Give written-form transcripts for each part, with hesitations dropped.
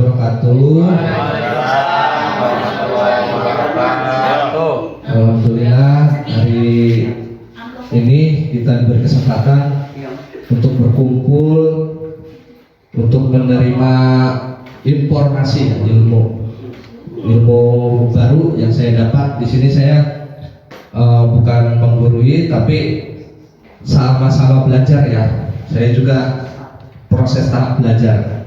wabarakatuh. Alhamdulillah hari ini kita diberi kesempatan untuk berkumpul untuk menerima informasi ilmu baru yang saya dapat di sini. Saya bukan menggurui tapi sama-sama belajar ya. Saya juga proses tahap belajar.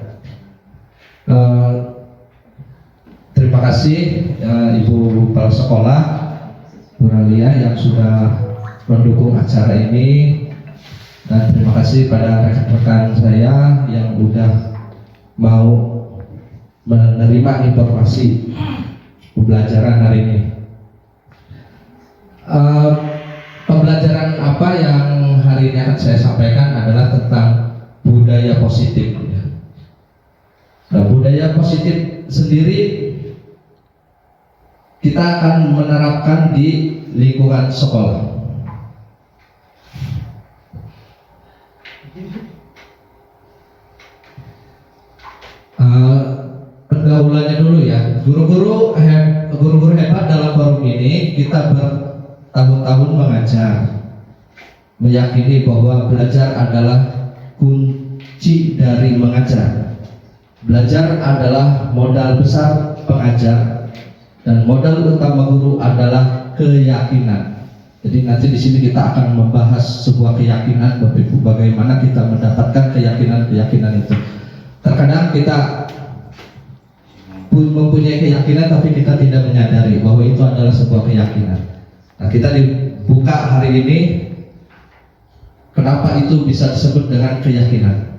Terima kasih Ibu Kepala Sekolah Bu Ralia yang sudah mendukung acara ini, dan terima kasih pada rekan-rekan saya yang udah mau menerima informasi pembelajaran hari ini. Pembelajaran apa yang hari ini akan saya sampaikan adalah tentang budaya positif. Nah, budaya positif sendiri kita akan menerapkan di lingkungan sekolah. Pergaulannya dulu ya. Guru-guru hebat dalam forum ini. Kita bertahun-tahun mengajar, meyakini bahwa belajar adalah kunci dari mengajar. Belajar adalah modal besar pengajar, dan modal utama guru adalah keyakinan. Jadi nanti di sini kita akan membahas sebuah keyakinan, bagaimana kita mendapatkan keyakinan itu. Terkadang kita mempunyai keyakinan tapi kita tidak menyadari bahwa itu adalah sebuah keyakinan. Nah, kita dibuka hari ini kenapa itu bisa disebut dengan keyakinan.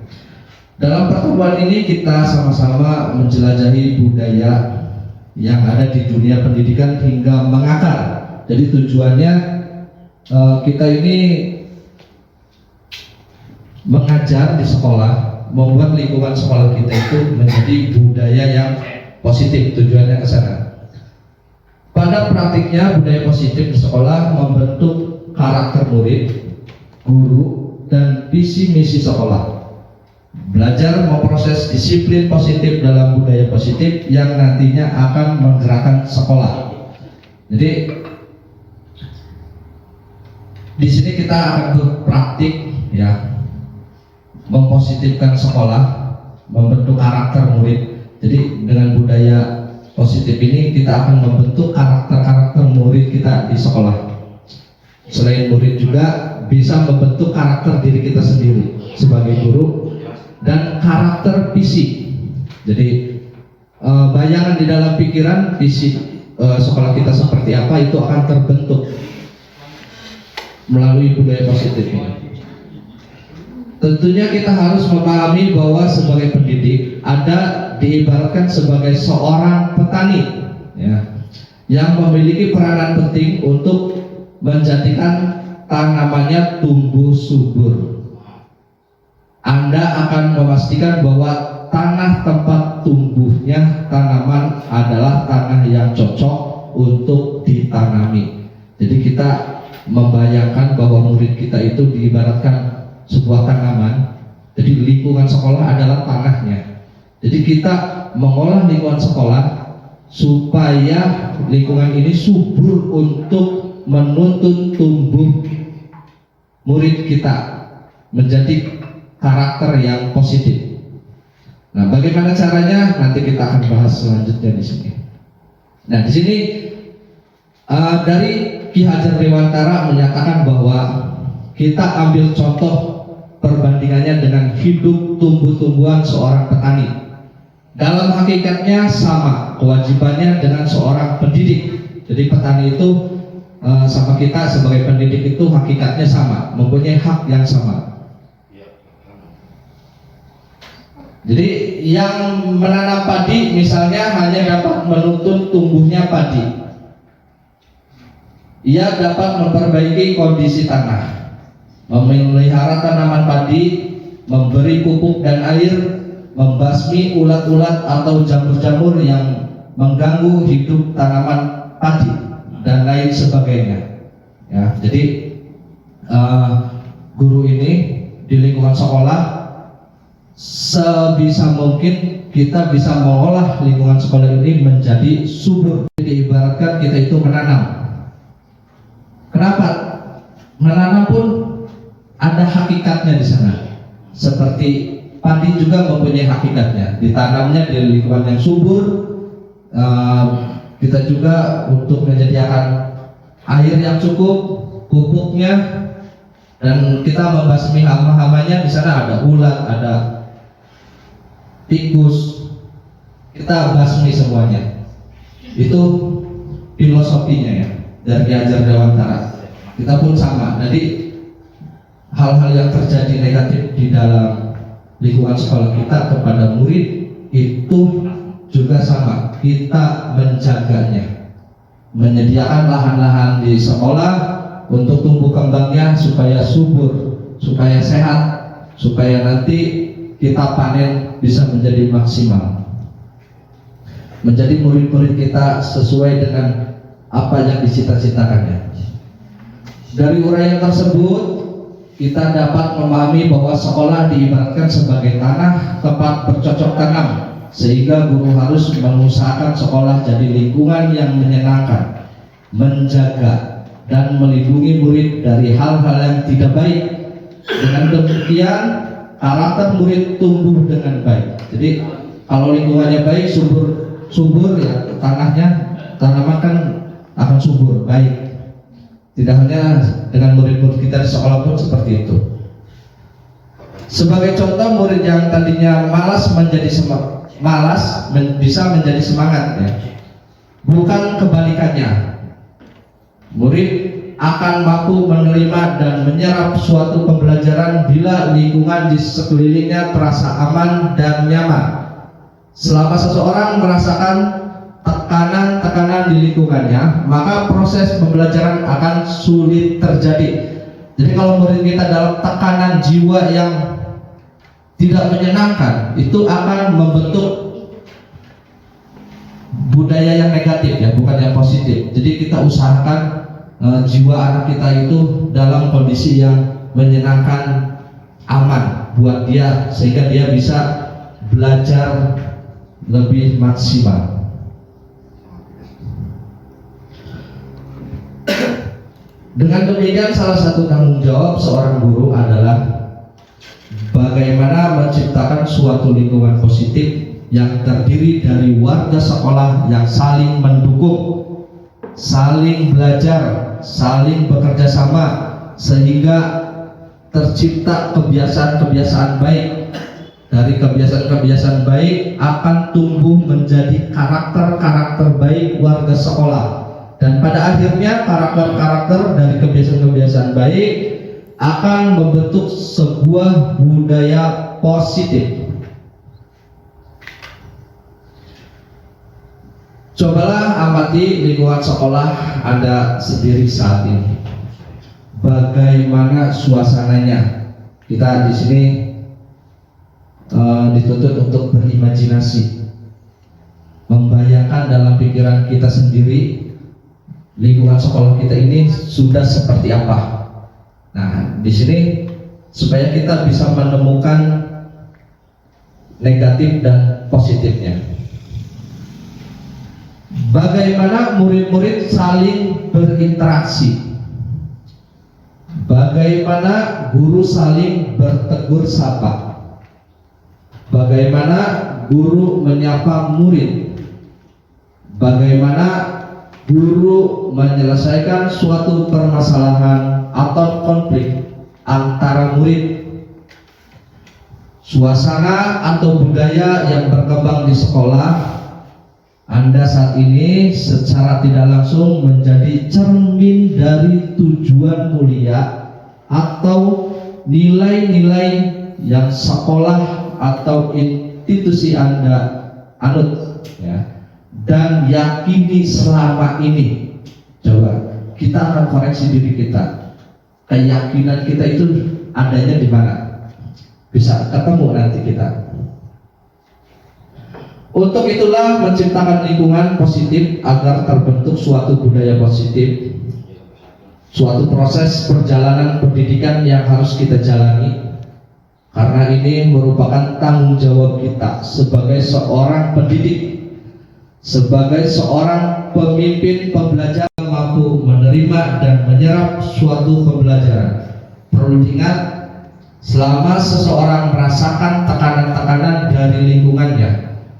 Dalam pertemuan ini kita sama-sama menjelajahi budaya yang ada di dunia pendidikan hingga mengakar. Jadi tujuannya kita ini mengajar di sekolah, membuat lingkungan sekolah kita itu menjadi budaya yang positif. Tujuannya ke sana. Pada praktiknya budaya positif di sekolah membentuk karakter murid, guru, dan visi misi sekolah. Belajar memproses disiplin positif dalam budaya positif yang nantinya akan menggerakkan sekolah. Jadi di sini kita akan berpraktik ya, mempositifkan sekolah, membentuk karakter murid. Jadi dengan budaya positif ini kita akan membentuk karakter murid kita di sekolah. Selain murid juga bisa membentuk karakter diri kita sendiri sebagai guru dan karakter fisik. Jadi bayangan di dalam pikiran fisik sekolah kita seperti apa itu akan terbentuk melalui budaya positif ini. Tentunya kita harus memahami bahwa sebagai pendidik ada diibaratkan sebagai seorang petani ya, yang memiliki peranan penting untuk menjadikan tanamannya tumbuh subur. Anda akan memastikan bahwa tanah tempat tumbuhnya tanaman adalah tanah yang cocok untuk ditanami. Jadi kita membayangkan bahwa murid kita itu diibaratkan sebuah tanaman. Jadi lingkungan sekolah adalah tanahnya. Jadi kita mengolah lingkungan sekolah supaya lingkungan ini subur untuk menuntun tumbuh murid kita menjadi karakter yang positif. Nah, bagaimana caranya? Nanti kita akan bahas selanjutnya di sini. Nah, di sini dari Ki Hajar Dewantara menyatakan bahwa kita ambil contoh perbandingannya dengan hidup tumbuh-tumbuhan seorang petani. Dalam hakikatnya sama kewajibannya dengan seorang pendidik. Jadi petani itu sama kita sebagai pendidik itu hakikatnya sama, mempunyai hak yang sama. Jadi yang menanam padi misalnya hanya dapat menuntun tumbuhnya padi. Ia dapat memperbaiki kondisi tanah, memelihara tanaman padi, memberi pupuk dan air, membasmi ulat-ulat atau jamur-jamur yang mengganggu hidup tanaman padi dan lain sebagainya. Ya, jadi guru ini di lingkungan sekolah sebisa mungkin kita bisa mengolah lingkungan sekolah ini menjadi subur. Diibaratkan kita itu menanam. Kenapa? Menanam pun ada hakikatnya di sana. Seperti padi juga mempunyai hakikatnya. Ditanamnya di lingkungan yang subur. Kita juga untuk menyediakan air yang cukup, pupuknya, dan kita membasmi hama-hamanya. Di sana ada ulat, ada tikus, kita basmi semuanya. Itu filosofinya ya dari Ki Hajar Dewantara. Kita pun sama. Jadi hal-hal yang terjadi negatif di dalam lingkungan sekolah kita kepada murid itu juga sama. Kita menjaganya, menyediakan lahan-lahan di sekolah untuk tumbuh kembangnya supaya subur, supaya sehat, supaya nanti kita panen bisa menjadi maksimal, menjadi murid-murid kita sesuai dengan apa yang dicita-citakannya. Dari uraian tersebut kita dapat memahami bahwa sekolah diibaratkan sebagai tanah tempat bercocok tanam, sehingga guru harus mengusahakan sekolah jadi lingkungan yang menyenangkan, menjaga dan melindungi murid dari hal-hal yang tidak baik. Dengan demikian karakter murid tumbuh dengan baik. Jadi kalau lingkungannya baik, subur ya tanahnya, tanaman kan akan subur, baik. Tidak hanya dengan murid-murid kita di sekolah pun seperti itu. Sebagai contoh, murid yang tadinya bisa menjadi semangat ya. Bukan kebalikannya. Murid akan mampu menerima dan menyerap suatu pembelajaran bila lingkungan di sekelilingnya terasa aman dan nyaman. Selama seseorang merasakan tekanan-tekanan di lingkungannya, maka proses pembelajaran akan sulit terjadi. Jadi kalau murid kita dalam tekanan jiwa yang tidak menyenangkan, itu akan membentuk budaya yang negatif ya, bukan yang positif. Jadi kita usahakan jiwa anak kita itu dalam kondisi yang menyenangkan, aman buat dia, sehingga dia bisa belajar lebih maksimal. Dengan demikian, salah satu tanggung jawab seorang guru adalah bagaimana menciptakan suatu lingkungan positif yang terdiri dari warga sekolah yang saling mendukung, saling belajar, saling bekerja sama, sehingga tercipta kebiasaan-kebiasaan baik. Dari kebiasaan-kebiasaan baik akan tumbuh menjadi karakter-karakter baik warga sekolah, dan pada akhirnya karakter-karakter dari kebiasaan-kebiasaan baik akan membentuk sebuah budaya positif. Cobalah amati lingkungan sekolah Anda sendiri saat ini. Bagaimana suasananya? Kita di sini dituntut untuk berimajinasi, membayangkan dalam pikiran kita sendiri lingkungan sekolah kita ini sudah seperti apa. Nah, di sini supaya kita bisa menemukan negatif dan positifnya. Bagaimana murid-murid saling berinteraksi, bagaimana guru saling bertegur sapa, bagaimana guru menyapa murid, bagaimana guru menyelesaikan suatu permasalahan atau konflik antara murid. Suasana atau budaya yang berkembang di sekolah Anda saat ini secara tidak langsung menjadi cermin dari tujuan mulia atau nilai-nilai yang sekolah atau institusi Anda anut ya, dan yakini selama ini. Coba kita akan koreksi diri kita, keyakinan kita itu adanya di mana? Bisa ketemu nanti kita. Untuk itulah menciptakan lingkungan positif agar terbentuk suatu budaya positif, suatu proses perjalanan pendidikan yang harus kita jalani. Karena ini merupakan tanggung jawab kita sebagai seorang pendidik, sebagai seorang pemimpin pembelajar mampu menerima dan menyerap suatu pembelajaran. Perlu diingat, selama seseorang merasakan tekanan-tekanan dari lingkungannya,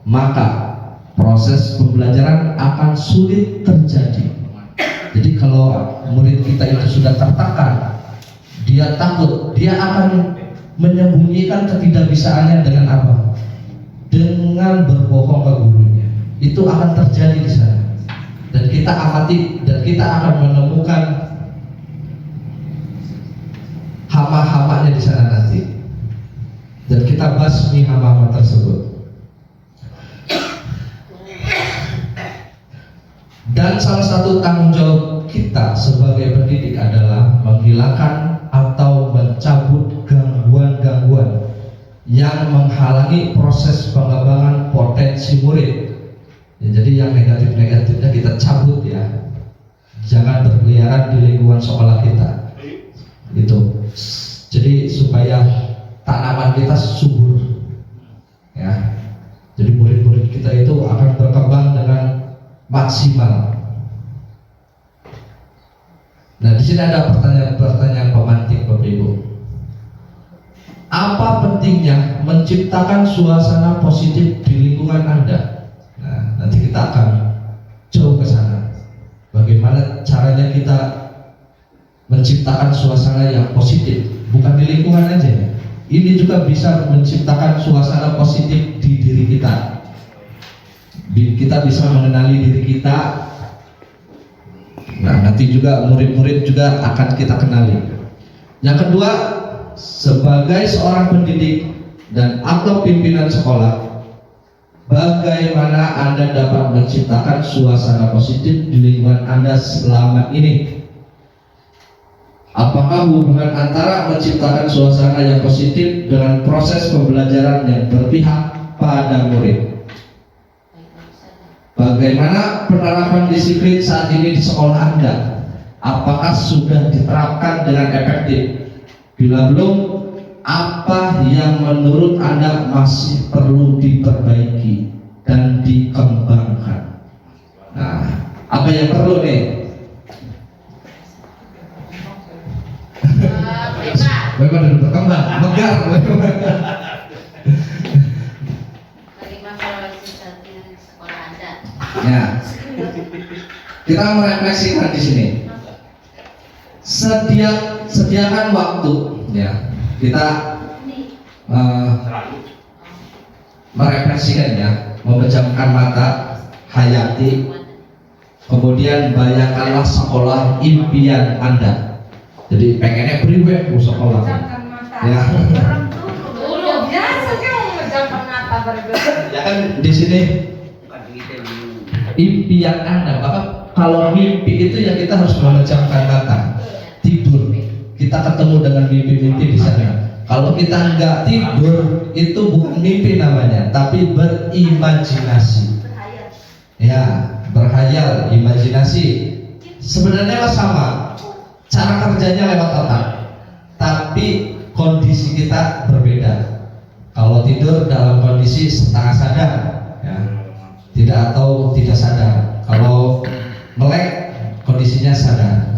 maka proses pembelajaran akan sulit terjadi. Jadi kalau murid kita itu sudah tertekan, dia takut, dia akan menyembunyikan ketidakbisaannya dengan apa? Dengan berbohong ke gurunya. Itu akan terjadi di sana. Dan kita amati dan kita akan menemukan hama-hamanya di sana nanti. Dan kita basmi hama-hama tersebut. Dan salah satu tanggung jawab kita sebagai pendidik adalah menghilangkan atau mencabut gangguan-gangguan yang menghalangi proses pengembangan potensi murid. Ya, jadi yang negatif-negatifnya kita cabut ya. Jangan berkeliaran di lingkungan sekolah kita. Gitu. Jadi supaya tanaman kita subur. Ya. Jadi murid-murid kita itu akan berkembang dengan maksimal. Nah, di sini ada pertanyaan-pertanyaan pemantik, Bapak Ibu. Apa pentingnya menciptakan suasana positif di lingkungan Anda? Nah, nanti kita akan jauh ke sana. Bagaimana caranya kita menciptakan suasana yang positif, bukan di lingkungan aja ya. Ini juga bisa menciptakan suasana positif di diri kita. Kita bisa mengenali diri kita. Nah, nanti juga murid-murid juga akan kita kenali. Yang kedua, sebagai seorang pendidik dan atau pimpinan sekolah, bagaimana Anda dapat menciptakan suasana positif di lingkungan Anda selama ini? Apakah hubungan antara menciptakan suasana yang positif dengan proses pembelajaran yang berpihak pada murid? Bagaimana penerapan disiplin saat ini di sekolah Anda? Apakah sudah diterapkan dengan efektif? Bila belum, apa yang menurut Anda masih perlu diperbaiki dan dikembangkan? Nah, apa yang perlu nih? Bagaimana berkembang? Megar. Ya, kita merefleksikan di sini. Sediakan waktu, ya. Kita merefleksikan ya, memejamkan mata, hayati, kemudian bayangkanlah sekolah impian Anda. Jadi pengennya priwet bu sekolah. Ya. Ya kan di sini impian Anda, maka kalau mimpi itu ya kita harus memejamkan mata, tidur. Kita ketemu dengan mimpi-mimpi di sana. Kalau kita nggak tidur, itu bukan mimpi namanya, tapi berimajinasi. Ya, berhayal, imajinasi. Sebenarnya sama, cara kerjanya lewat otak, tapi kondisi kita berbeda. Kalau tidur dalam kondisi setengah sadar, ya. Tidak atau tidak sadar. Kalau melek kondisinya sadar,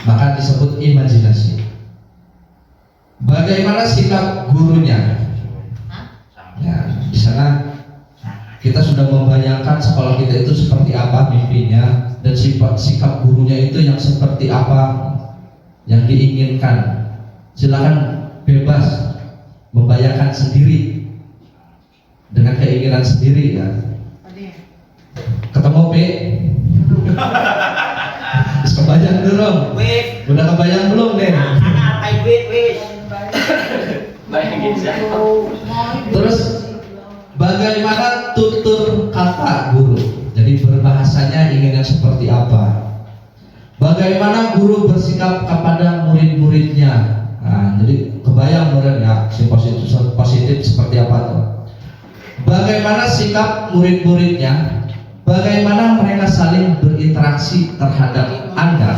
maka disebut imajinasi. Bagaimana sikap gurunya? Ya, di sana kita sudah membayangkan sekolah kita itu seperti apa mimpinya, dan sikap gurunya itu yang seperti apa yang diinginkan. Silakan bebas membayangkan sendiri dengan keinginan sendiri ya. Ketemu P? Kebayang belum? Udah kebayang belum nih? Terus bagaimana tutur kata guru? Jadi berbahasanya inginnya seperti apa? Bagaimana guru bersikap kepada murid-muridnya? Nah, jadi kebayang muridnya si positif seperti apa tuh? Bagaimana sikap murid-muridnya? Bagaimana mereka saling berinteraksi terhadap Anda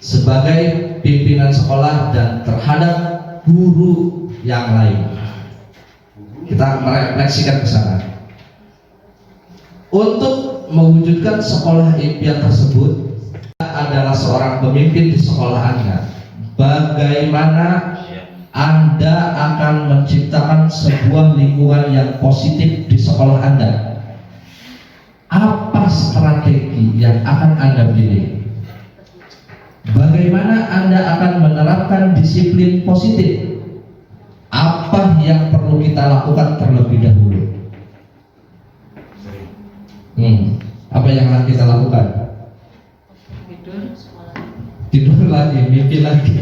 sebagai pimpinan sekolah dan terhadap guru yang lain. Kita merefleksikan ke sana. Untuk mewujudkan sekolah impian tersebut adalah seorang pemimpin di sekolah Anda. Bagaimana Anda akan menciptakan sebuah lingkungan yang positif di sekolah Anda? Apa strategi yang akan Anda pilih? Bagaimana Anda akan menerapkan disiplin positif? Apa yang perlu kita lakukan terlebih dahulu? Apa yang akan kita lakukan? Tidur lagi, mimpi lagi.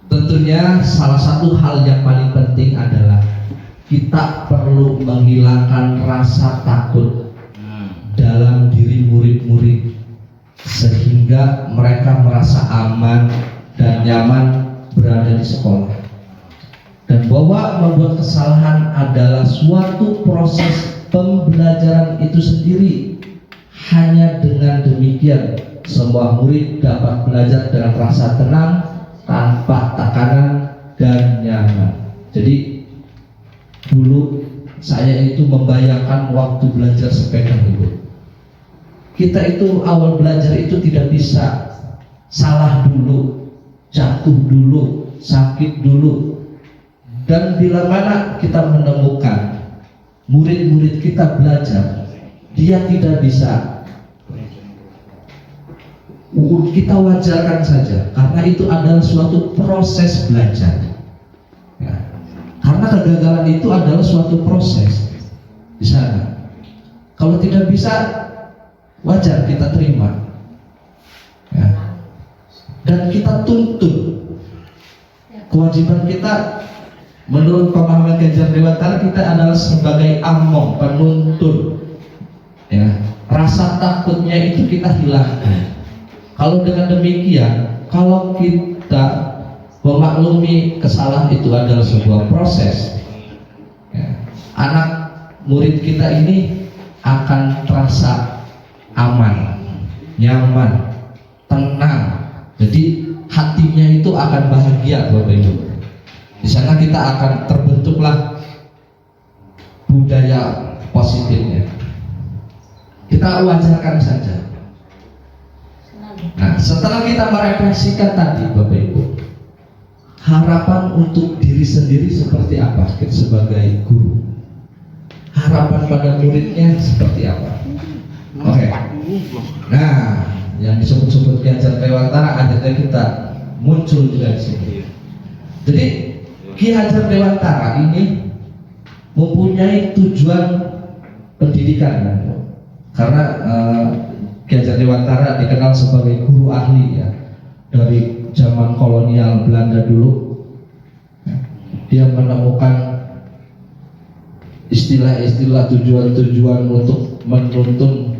Tentunya salah satu hal yang paling penting adalah kita perlu menghilangkan rasa takut dalam diri murid-murid sehingga mereka merasa aman dan nyaman berada di sekolah, dan bahwa membuat kesalahan adalah suatu proses pembelajaran itu sendiri. Hanya dengan demikian semua murid dapat belajar dengan rasa tenang, tanpa tekanan dan nyaman. Jadi dulu saya itu membayangkan waktu belajar sepeda dulu. Kita itu awal belajar itu tidak bisa, salah dulu, jatuh dulu, sakit dulu. Dan bila mana kita menemukan murid-murid kita belajar, dia tidak bisa, kita wajarkan saja, karena itu adalah suatu proses belajar ya. Karena kegagalan itu adalah suatu proses di sana. Kalau tidak bisa, wajar kita terima ya. Dan kita tuntut. Kewajiban kita menurut pemahaman Ganjar Dewantara, kita adalah sebagai among, penuntun ya. Rasa takutnya itu kita hilangkan. Kalau dengan demikian, kalau kita memaklumi kesalahan itu adalah sebuah proses ya, anak murid kita ini akan terasa aman, nyaman, tenang. Jadi hatinya itu akan bahagia, Bapak Ibu. Di sana kita akan terbentuklah budaya positifnya. Kita wajarkan saja. Nah, setelah kita merefleksikan tadi, Bapak Ibu, harapan untuk diri sendiri seperti apa kita sebagai guru? Harapan pada muridnya seperti apa? Oke. Nah, yang disebut-sebut Ganjar Dewantara akhirnya kita muncul juga di sini. Jadi Ki Hajar Dewantara ini mempunyai tujuan pendidikan, karena Ki Hajar Dewantara dikenal sebagai guru ahli ya, dari zaman kolonial Belanda dulu. Dia menemukan istilah-istilah tujuan-tujuan untuk menuntun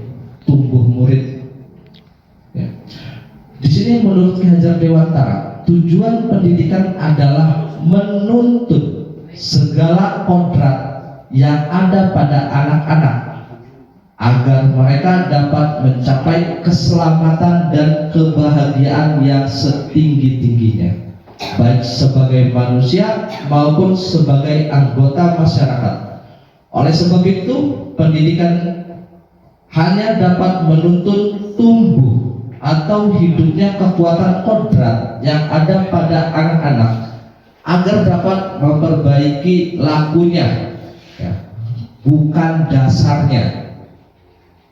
tumbuh murid ya. Di sini menurut Ki Hajar Dewantara, tujuan pendidikan adalah menuntut segala kodrat yang ada pada anak-anak agar mereka dapat mencapai keselamatan dan kebahagiaan yang setinggi-tingginya, baik sebagai manusia maupun sebagai anggota masyarakat. Oleh sebab itu, pendidikan hanya dapat menuntun tumbuh atau hidupnya kekuatan kodrat yang ada pada anak-anak agar dapat memperbaiki lakunya ya, bukan dasarnya.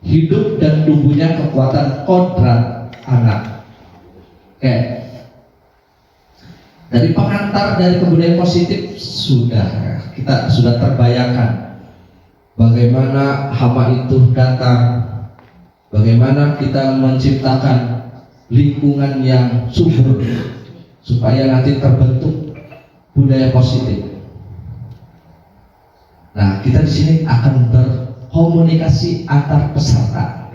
Hidup dan tumbuhnya kekuatan kodrat anak. Oke. Dari pengantar dari kebudayaan positif kita sudah terbayangkan bagaimana hama itu datang, bagaimana kita menciptakan lingkungan yang subur supaya nanti terbentuk budaya positif. Nah, kita di sini akan berkomunikasi antar peserta,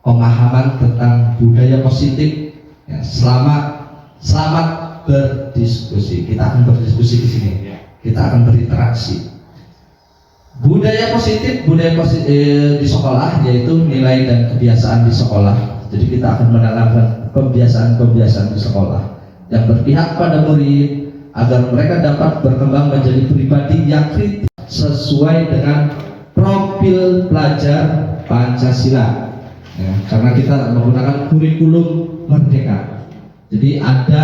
pemahaman tentang budaya positif ya, selamat berdiskusi. Kita akan berdiskusi di sini, kita akan berinteraksi. Budaya positif di sekolah yaitu nilai dan kebiasaan di sekolah. Jadi kita akan menanamkan kebiasaan-kebiasaan di sekolah yang berpihak pada murid agar mereka dapat berkembang menjadi pribadi yang kritis sesuai dengan profil pelajar Pancasila. Ya, karena kita menggunakan kurikulum merdeka. Jadi ada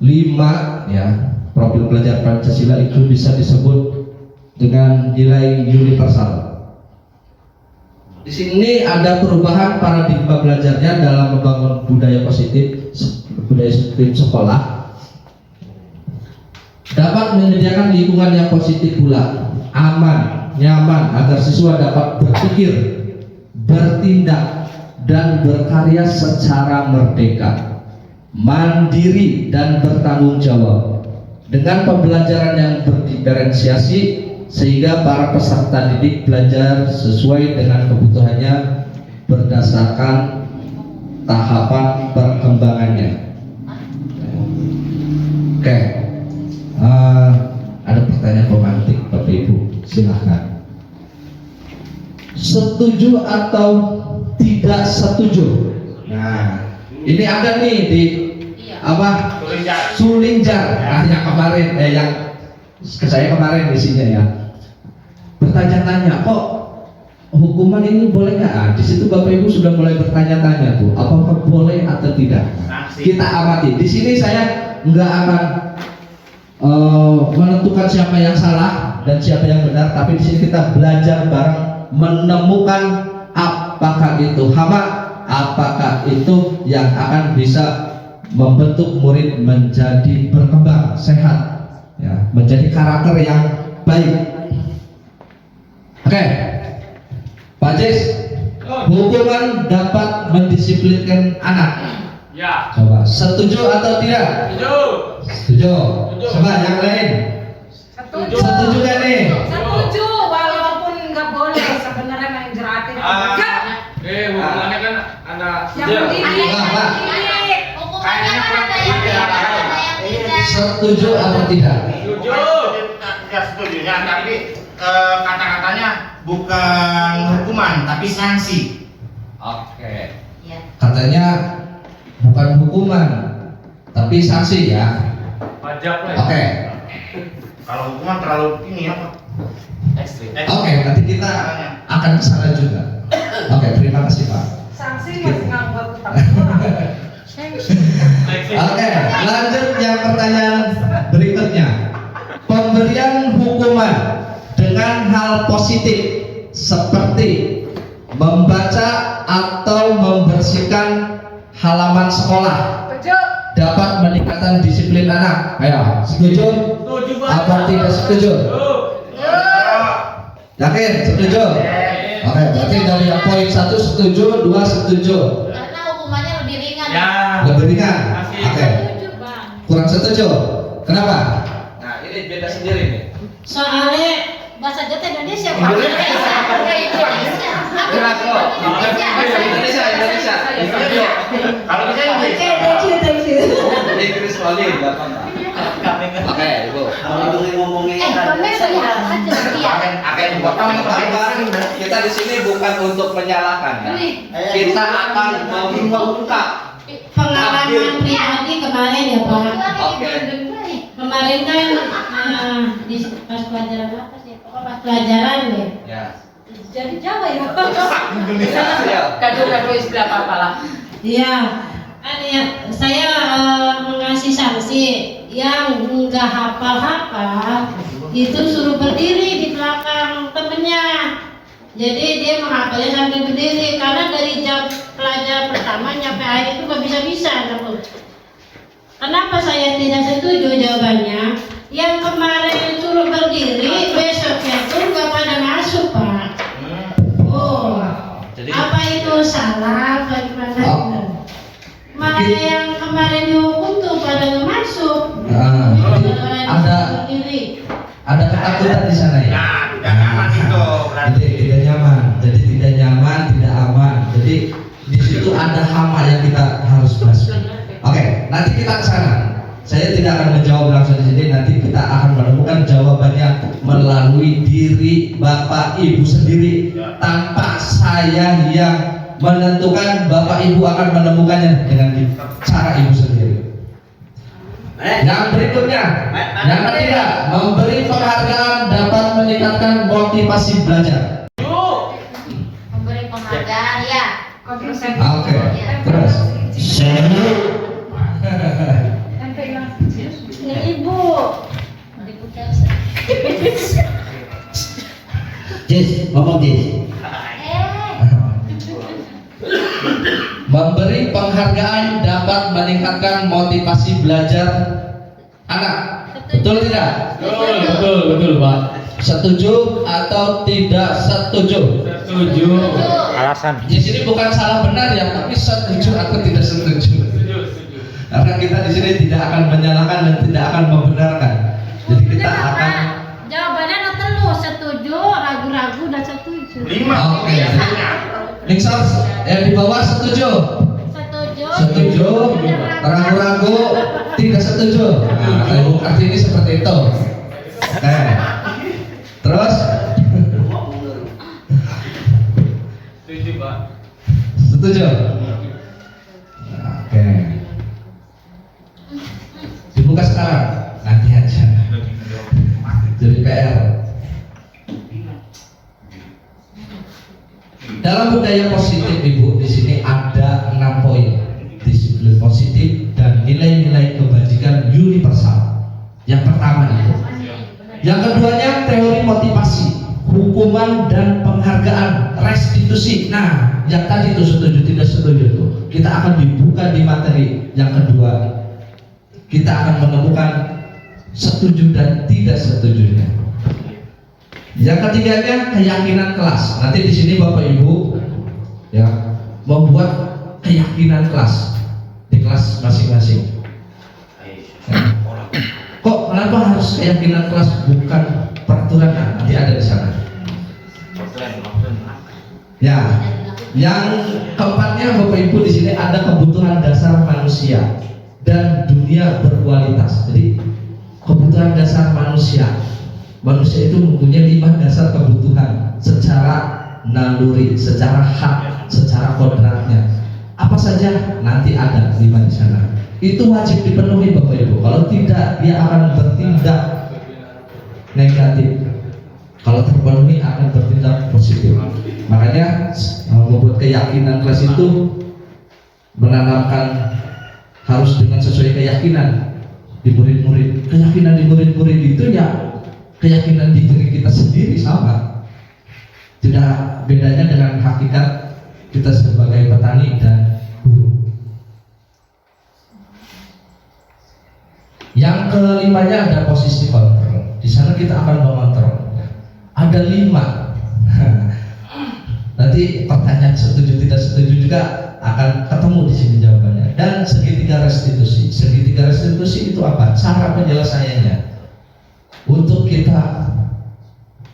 5 ya profil pelajar Pancasila itu bisa disebut dengan nilai universal. Di sini ada perubahan paradigma belajarnya dalam membangun budaya positif sekolah. Dapat menyediakan lingkungan yang positif pula, aman, nyaman agar siswa dapat berpikir, bertindak, dan berkarya secara merdeka, mandiri, dan bertanggung jawab. Dengan pembelajaran yang berdiferensiasi sehingga para peserta didik belajar sesuai dengan kebutuhannya berdasarkan tahapan perkembangannya. Oke, ada pertanyaan romantik Bapak Ibu, silahkan. Setuju atau tidak setuju? Nah, ini ada nih di apa? Sulinjar. Nah, yang kemarin, yang saya kemarin isinya ya. Bertanya-tanya, kok hukuman ini boleh nggak? Di situ Bapak Ibu sudah mulai bertanya-tanya tuh, apakah boleh atau tidak? Kita amati. Di sini saya nggak akan menentukan siapa yang salah dan siapa yang benar, tapi di sini kita belajar bareng menemukan apakah itu hama, apakah itu yang akan bisa membentuk murid menjadi berkembang sehat, ya, menjadi karakter yang baik. Oke, Pak Jis, hukuman dapat mendisiplinkan anak. Ya. Coba, setuju atau tidak? Setuju. Setuju. Coba yang lain. Setuju. Setuju kan nih? Setuju, walaupun nggak boleh sebenarnya main jeratin. Hukumannya kan anak. Yang penting Hukumannya kan ada yang tidak. Setuju atau tidak? Setuju. Tidak setujunya, tapi kata-katanya bukan hukuman, tapi sanksi. Oke. Ya. Katanya bukan hukuman, tapi sanksi ya. Pajak lah. Oke. Kalau hukuman terlalu ini apa? Ekstrim. Oke, nanti kita akan ke sana juga. Oke, terima kasih Pak. sanksi masih nganggur tetap. Oke, lanjut yang pertanyaan berikutnya. Pemberian hukuman dengan hal positif seperti membaca atau membersihkan halaman sekolah Setuju. dapat meningkatkan disiplin anak. Ayo, setuju? Setuju Apa tidak setuju? Yakin? Setuju? Oke, berarti dari yang poin 1 setuju, 2 setuju. Karena hukumannya lebih ringan. Ya. Lebih ringan? Masih. Oke. Setuju, Bang. Kurang setuju? Kenapa? Nah, ini beda sendiri nih. Soalnya bahasa Jota Indonesia. Indonesia. Indonesia. Kalau bisa Inggris. Inggris wali belakang. Oke, Ibu. Kita di sini bukan untuk menyalahkan ya. Kita akan mengungkap Pengalaman pribadi kemarin ya Pak. Oke. Kemarin kan di pas pelajaran apa sih? Pas pelajaran ya. Ya. Jadi Jawa ya. Ya. Kado-kado istilah apa lah. Iya. Saya mengasih sanksi yang nggak hafal-hafal itu suruh berdiri di belakang temennya. Jadi dia menghafalnya sambil berdiri karena dari jam pelajaran pertama nyampe akhir itu nggak bisa-bisa. Kenapa saya tidak setuju jawabannya? Yang kemarin suruh berdiri besoknya tuh nggak pada masuk Pak. Oh, Jadi apa itu salah? Bagaimana? Oh. Malah yang kemarin dihukum tuh pada nggak masuk. Nah, ada ketakutan di sana ya. Nah, tidak aman itu. Jadi tidak nyaman. Jadi tidak nyaman, tidak aman. Jadi di situ ada hama yang kita harus masuk. Oke, nanti kita ke sana. Saya tidak akan menjawab langsung di sini. Nanti kita akan menemukan jawabannya melalui diri Bapak Ibu sendiri, tanpa saya yang menentukan. Bapak Ibu akan menemukannya dengan cara Ibu sendiri. Yang berikutnya, yang ketiga, memberi penghargaan dapat meningkatkan motivasi belajar. Memberi penghargaan ya. Oke, terus. Ini ibu. Jess, ngomong Jess. Memberi penghargaan dapat meningkatkan motivasi belajar anak. Betul tidak? Betul Pak. Setuju atau tidak setuju? Setuju. Alasan. Di sini bukan salah benar ya, tapi setuju atau tidak setuju. Karena kita di sini tidak akan menyalahkan dan tidak akan membenarkan. Jadi kita akan Jawabannya ada telur, setuju, ragu-ragu dan setuju. 5. Oke. Nixon yang di bawah setuju. Setuju. Setuju, ragu-ragu, tidak setuju. Nah, kalau arti ini seperti itu. Oke. Terus Setuju Pak. setuju. Oke. Dibuka sekarang, nanti aja. Jadi PR. Dalam budaya positif Ibu, di sini ada 6 poin. Disiplin positif dan nilai-nilai kebajikan universal. Yang pertama itu. Yang keduanya teori motivasi, hukuman dan penghargaan, restitusi. Nah, yang tadi itu setuju tidak setuju itu. Kita akan dibuka di materi. Yang kedua, kita akan menemukan setuju dan tidak setujunya. Yang ketiganya keyakinan kelas. Nanti di sini Bapak Ibu ya membuat keyakinan kelas di kelas masing-masing. Kok kenapa harus keyakinan kelas bukan peraturan? Nanti ada di sana. Ya, yang keempatnya Bapak Ibu di sini ada kebutuhan dasar manusia dan dunia berkualitas. Jadi kebutuhan dasar manusia. Manusia itu mempunyai 5 dasar kebutuhan secara naluri, secara hak, secara kodratnya. Apa saja nanti ada 5 di sana. Itu wajib dipenuhi Bapak Ibu. Kalau tidak, dia akan bertindak negatif. Kalau terpenuhi akan bertindak positif. Makanya membuat keyakinan kelas itu menanamkan harus dengan sesuai keyakinan di murid-murid. Keyakinan di murid-murid itu ya keyakinan di diri kita sendiri sama. Tidak bedanya dengan hakikat kita sebagai petani dan guru. Yang kelimanya ada posisi kontrol. Di sana kita akan mengontrol. Ada 5. Nanti pertanyaan setuju tidak setuju juga akan ketemu di sini jawabannya. Dan segitiga restitusi. Segitiga restitusi itu apa? Cara penyelesaiannya. Untuk kita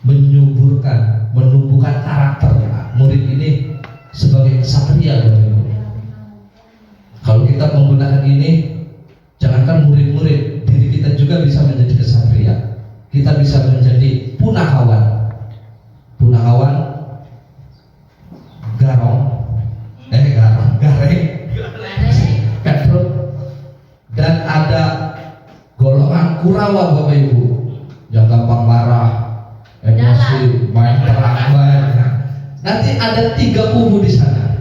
menyuburkan, menumbuhkan karakter murid ini sebagai kesatria. Kalau kita menggunakan ini, jangankan murid-murid, diri kita juga bisa menjadi kesatria. Kita bisa menjadi punakawan. Punakawan gareng, Petruk, dan ada golongan Kurawa Bapak Ibu yang gampang marah, emosi, main perang. Nanti ada 3 kubu di sana.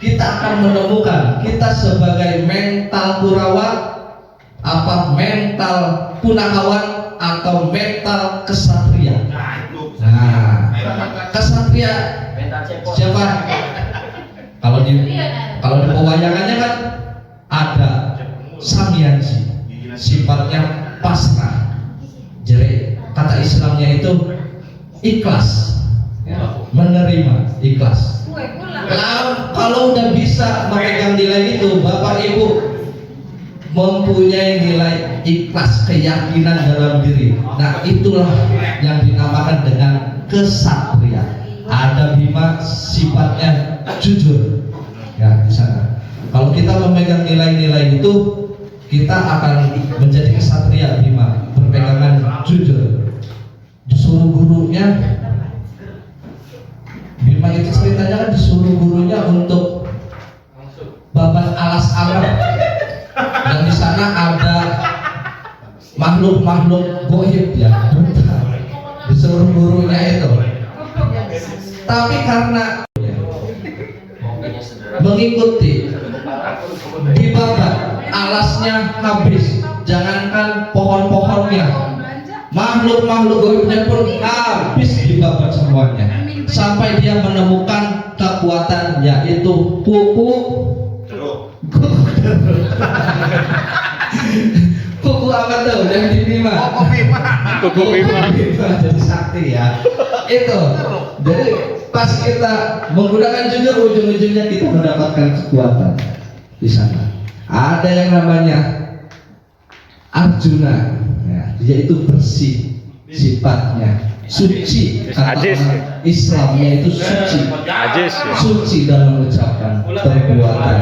Kita akan menemukan kita sebagai mental Kurawa, apa mental punakawan atau mental kesatria. Nah, kesatria siapa? Kalau di pewayangannya kan ada Samyanji, sifatnya pasrah. Jadi kata Islamnya itu ikhlas, menerima, ikhlas. Kalau udah bisa memegang nilai itu, Bapak Ibu mempunyai nilai ikhlas, keyakinan dalam diri. Nah, itulah yang dinamakan dengan kesatria. Ada 5 sifatnya jujur. Ya, di sana. Kalau kita memegang nilai-nilai itu, kita akan menjadi kesatria Bima, berpegangan jujur. Disuruh gurunya, Bima itu ceritanya kan disuruh gurunya untuk babat alas Arab, dan di sana ada makhluk-makhluk goib ya, disuruh gurunya itu. Tapi karena mengikuti dibabat, alasnya habis, jangankan pohon-pohonnya, makhluk-makhluk goibnya pun habis dibabat semuanya, sampai dia menemukan kekuatan, yaitu kuku apa tuh yang di Bima? Kuku Bima jadi sakti ya. Itu. Jadi pas kita menggunakan jujur, ujung-ujungnya kita mendapatkan kekuatan di sana. Ada yang namanya Arjuna, ya, dia itu bersih sifatnya, suci. Kata orang Islamnya itu suci, suci dalam mengucapkan perbuatan.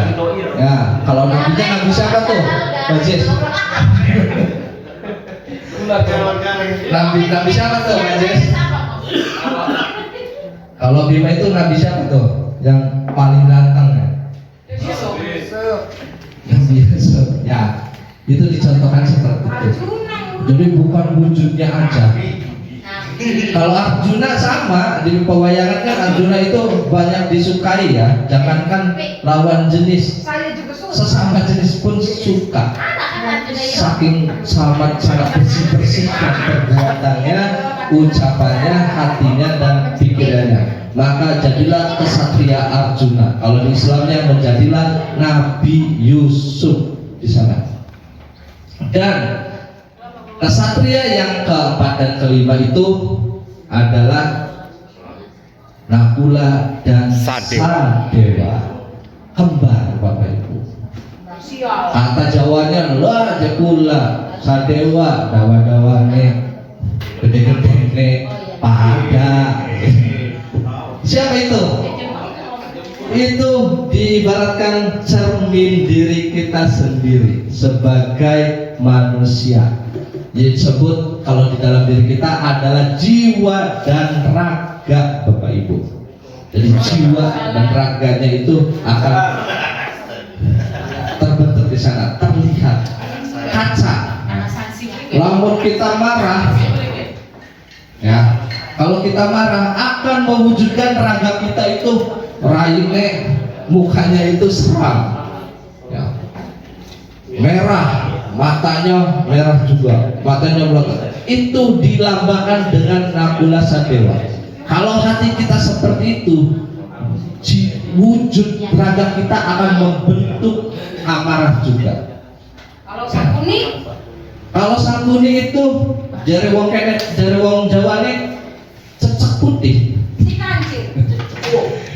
Ya, kalau nabinya nabi siapa tuh? Majis. Nabi siapa tuh, Majis? Kalau Bima itu nabi siapa tuh? Yang paling ganteng ya? Yang biasa. Ya, itu dicontohkan seperti itu. Jadi bukan wujudnya aja. Kalau Arjuna sama di pewayangannya, Arjuna itu banyak disukai ya. Jangankan lawan jenis, sesama jenis pun suka. Saking sangat bersih perbuatannya, ucapannya, hatinya dan pikirannya. Maka jadilah kesatria Arjuna. Kalau di Islamnya menjadilah Nabi Yusuf di sana. Dan kesatria yang keempat dan kelima itu adalah Nakula dan Sadewa, kembar Bapak Ibu. Kata Jawanya lah Jakula, Sadewa, dawa-dawane, gede-gede pada. Siapa itu? Itu diibaratkan cermin diri kita sendiri sebagai manusia. Disebut kalau di dalam diri kita adalah jiwa dan raga, Bapak Ibu. Jadi jiwa dan raganya itu akan terbentuk di sana, terlihat kaca. Lamun kita marah, ya, kalau kita marah akan mewujudkan raga kita itu raine, mukanya itu seram, ya, merah. Matanya merah juga, matanya melekat. Itu dilambangkan dengan Nakula Sadewa. Kalau hati kita seperti itu, wujud raga kita akan membentuk amarah juga. Kalau sangkuni itu jare wong Jawa nih cecek putih.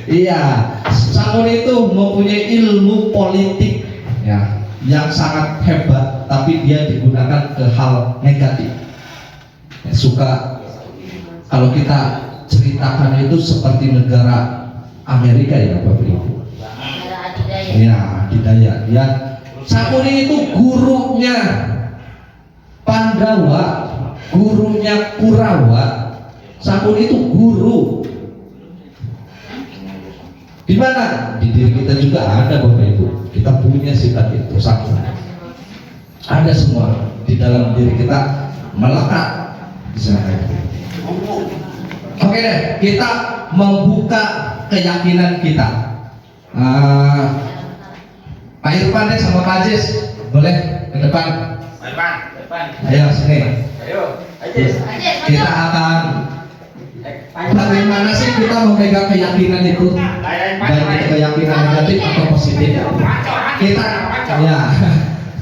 Iya, sangkuni itu mempunyai ilmu politik, ya, yang sangat hebat, tapi dia digunakan ke hal negatif. Ya, suka kalau kita ceritakan itu seperti negara Amerika ya Bapak Ibu. Ya, Adidaya. Ya, Sakuni itu gurunya Pandawa, gurunya Kurawa. Sakuni itu guru. Di mana? Di diri kita juga ada Bapak Ibu. Kita punya sifat itu, sakti. Ada semua di dalam diri kita melekat di sana. Oke deh, kita membuka keyakinan kita. Pak Irfan deh sama Pak Ajis, boleh ke depan. Ayo sini. Kita akan bagaimana sih kita memegang keyakinan itu, baik itu keyakinan negatif atau positif.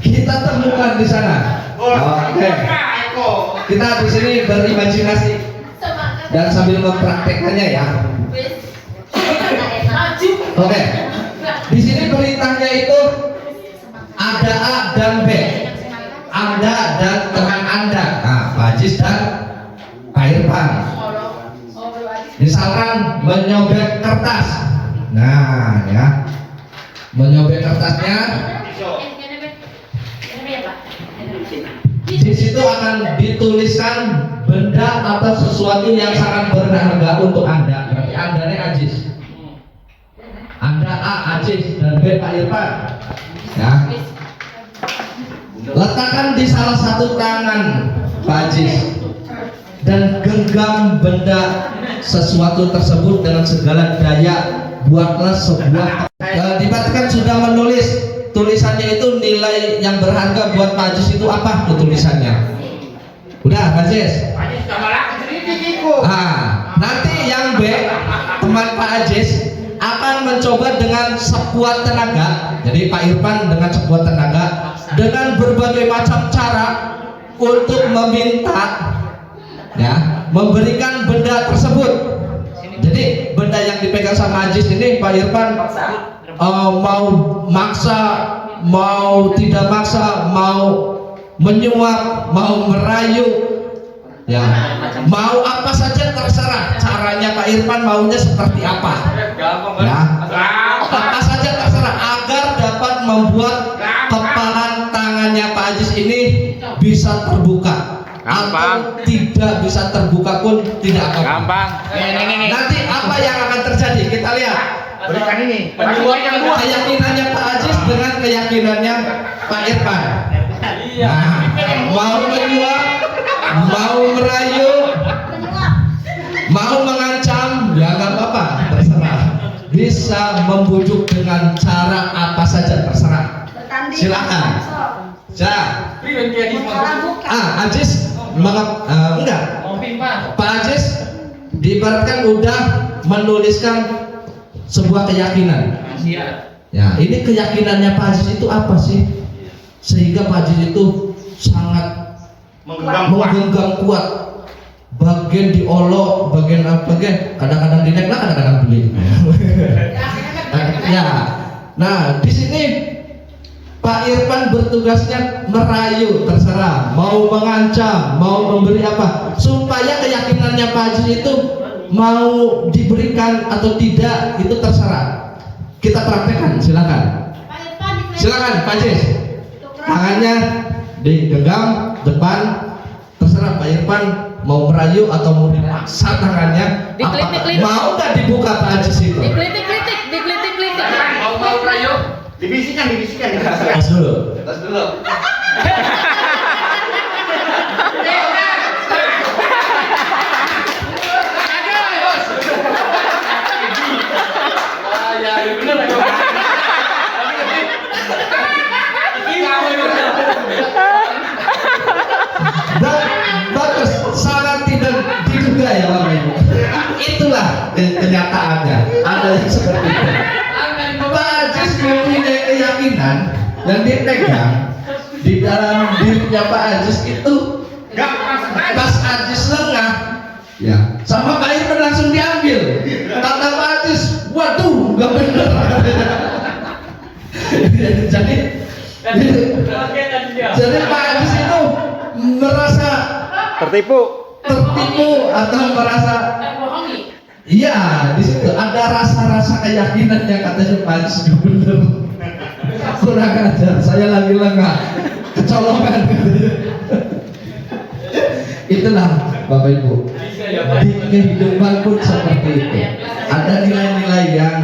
Kita temukan di sana. Oke. Kita di sini berimajinasi dan sambil mempraktekannya ya. Oke. Di sini perintahnya itu ada A dan B. Anda dan teman Anda, Pak Ajis dan Pak Irfan. Misalkan menyobek kertas. Nah, ya. Menyobek kertasnya. di situ akan dituliskan benda atau sesuatu yang sangat berharga untuk Anda. Berarti Anda ini Ajis. Anda A Ajis dan B Pak Irfan. Ya. Letakkan di salah satu tangan Pak Ajis dan genggam benda sesuatu tersebut dengan segala daya. Buatlah sebuah dibacakan sudah menulis tulisannya itu nilai yang berharga buat Pak Ajis itu apa tuh tulisannya? Udah Pak Ajis? Nanti yang B teman Pak Ajis akan mencoba dengan sekuat tenaga. Jadi Pak Irfan dengan sekuat tenaga dengan berbagai macam cara untuk meminta ya memberikan benda tersebut. Jadi benda yang dipegang sama Ajis ini Pak Irfan mau maksa, mau tidak maksa, mau menyuap, mau merayu, ya, mau apa saja terserah. Caranya Pak Irfan maunya seperti apa? Ya, apa saja terserah agar dapat membuat kepalan tangannya Pak Ajis ini bisa terbuka. Atau tidak bisa terbuka pun tidak apa-apa. Gampang. Nanti apa yang akan terjadi? Kita lihat. Berikan ini. Keyakinannya Pak Ajis dengan keyakinannya Pak Irfan. Nah, mau menyuap, mau merayu, mau mengancam, ya nggak apa-apa, terserah. Bisa membujuk dengan cara apa saja, terserah. Silakan. Ajis, enggak. Pak Ajis diibaratkan udah menuliskan sebuah keyakinan. Ya, ini keyakinannya Pak Ajis itu apa sih? Sehingga Pak Ajis itu sangat menggenggam kuat. Bagian diolok, bagian apa? Kadang-kadang dinaik, kadang-kadang beli. Ya, nah di sini Pak Irfan bertugasnya merayu, terserah, mau mengancam, mau memberi apa, supaya keyakinannya Pak Ajis itu mau diberikan atau tidak itu terserah. Kita praktekkan, silakan. Silakan Pak Ajis. Tangannya digenggam depan, terserah Pak Irfan mau merayu atau mau dipaksa tangannya. Mau nggak dibuka Pak Ajis itu? Diklitik. Mau merayu? Dibisikan. Tas dulu. Bagus, sangat tidak diduga ya Bapak Ibu. Itulah kenyataannya. Ada yang seperti itu. Pak Ajis mempunyai keyakinan yang dipegang di dalam dirinya Pak Ajis itu. Pas Ajis lengah, ya, sama Pak Irfan langsung diambil. Kata Pak Ajis, waduh, nggak bener. Jadi Pak Ajis itu merasa tertipu atau merasa iya, di situ ada rasa-rasa keyakinan yang katanya Pak Ajis nggak bener. Kurang ajar, saya lagi lengah, kecolongan. Itulah Bapak Ibu, di kehidupan pun seperti itu. Ada nilai-nilai yang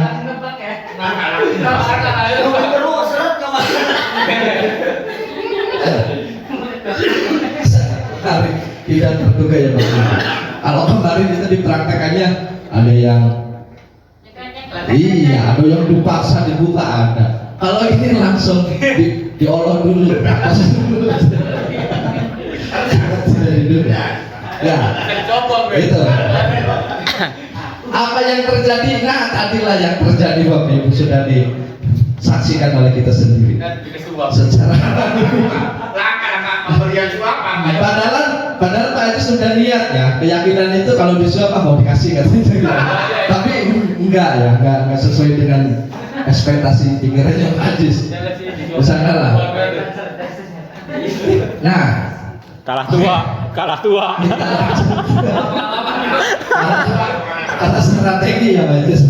tidak terduga ya Bapak Ibu. Kalau kemarin itu dipraktekannya ada yang ada yang dipaksa dibuka ada. Kalau ini langsung diolok dulu. Ya, itu. Apa yang terjadi? Nah, tadilah yang terjadi Bapak Ibu sudah disaksikan oleh kita sendiri. Secara padahal Pak Ajis sudah lihat ya, keyakinan itu kalau disuap mau dikasih katanya. Tapi enggak sesuai dengan ekspektasi pikirannya Pak Ajis. Usahalah. Nah, Kalah tua. Kata strategi ya Pak Ajis.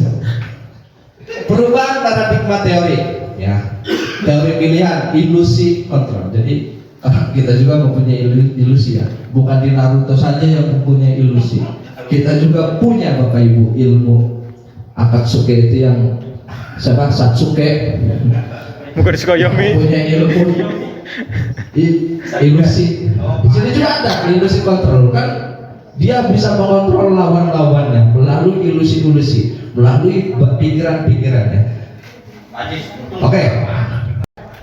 Perubahan paradigma teori, ya. Teori pilihan, ilusi kontrol. Jadi Kita juga mempunyai ilusi ya. Bukan di Naruto saja yang mempunyai ilusi. Kita juga punya Bapak Ibu ilmu Akatsuki itu yang siapa? Satsuke. Mungkin dikoyomi. Punya ilmu ilusi. Di sini juga ada ilusi kontrol kan. Dia bisa mengontrol lawan-lawannya melalui ilusi-ilusi, melalui pikiran-pikirannya. Oke.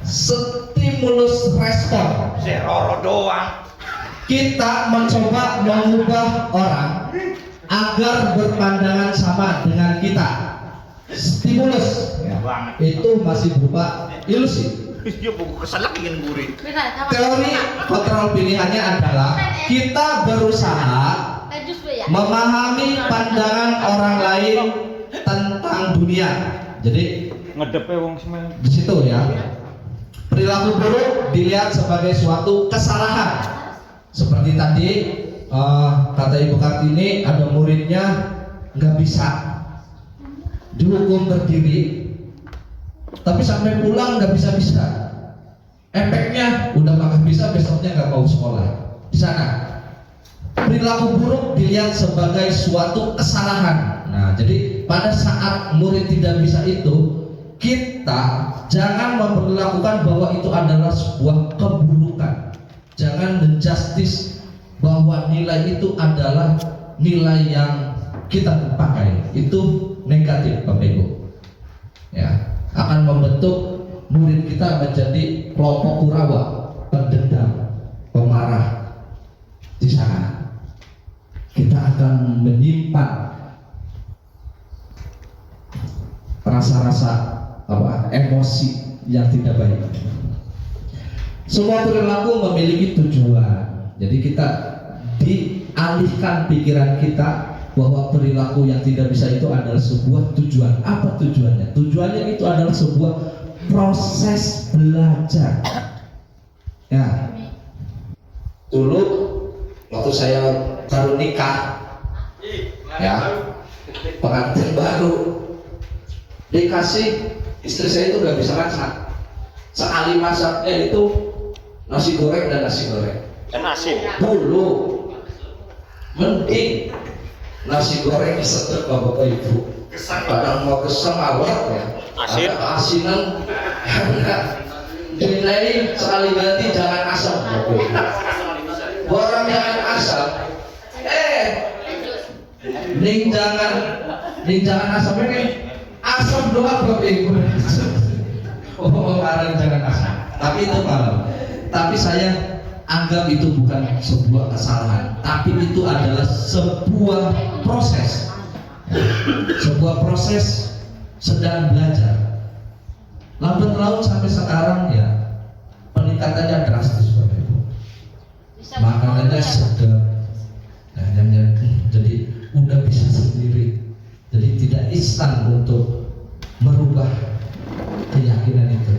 Stimulus respon. Seroro doang. Kita mencoba mengubah orang agar berpandangan sama dengan kita. Stimulus ya, itu masih berupa ilusi. Dia buku kesalak ingin gurih. Teori kontrol pilihannya adalah kita berusaha memahami pandangan orang lain tentang dunia. Jadi Ngedepe wong semen. di situ ya, perilaku buruk dilihat sebagai suatu kesalahan. Seperti tadi kata Ibu Kartini, ada muridnya nggak bisa dihukum berdiri, tapi sampai pulang nggak bisa. Efeknya udah makan bisa, besoknya nggak mau sekolah. Di sana perilaku buruk dilihat sebagai suatu kesalahan. Nah, jadi pada saat murid tidak bisa itu, kita jangan memperlakukan bahwa itu adalah sebuah keburukan. Jangan menjustis bahwa nilai itu adalah nilai yang kita pakai. Itu negatif Bapak Ibu. Ya, akan membentuk murid kita menjadi kelompok Kurawa, pendendam, pemarah. Di sana kita akan menyimpan rasa-rasa emosi yang tidak baik. Semua perilaku memiliki tujuan. Jadi kita dialihkan pikiran kita bahwa perilaku yang tidak bisa itu adalah sebuah tujuan. Apa tujuannya? Tujuannya itu adalah sebuah proses belajar. Ya. Dulu waktu saya baru nikah, ya, pengantin baru, dikasih, istri saya itu nggak bisa masak. Sekali masaknya itu nasi goreng dan nasi goreng. Dan asin. Dulu mending nasi goreng sedap Bapak Ibu. Kadang mau kesem awal ya. Asin. Ada asinan. Dinilai sekali ganti jangan asam. Orang jangan asam. Ning jangan asam ini. Asam doang Bapak Ibu. Oh, orang jangan asam. Tapi itu malam. Tapi saya anggap itu bukan sebuah kesalahan, tapi itu adalah sebuah proses. Sebuah proses sedang belajar. Lambat laun sampai sekarang ya peningkatannya drastis Bapak Ibu. Makanannya sedap. Jadi udah bisa sendiri. Jadi tidak instan untuk merubah keyakinan itu.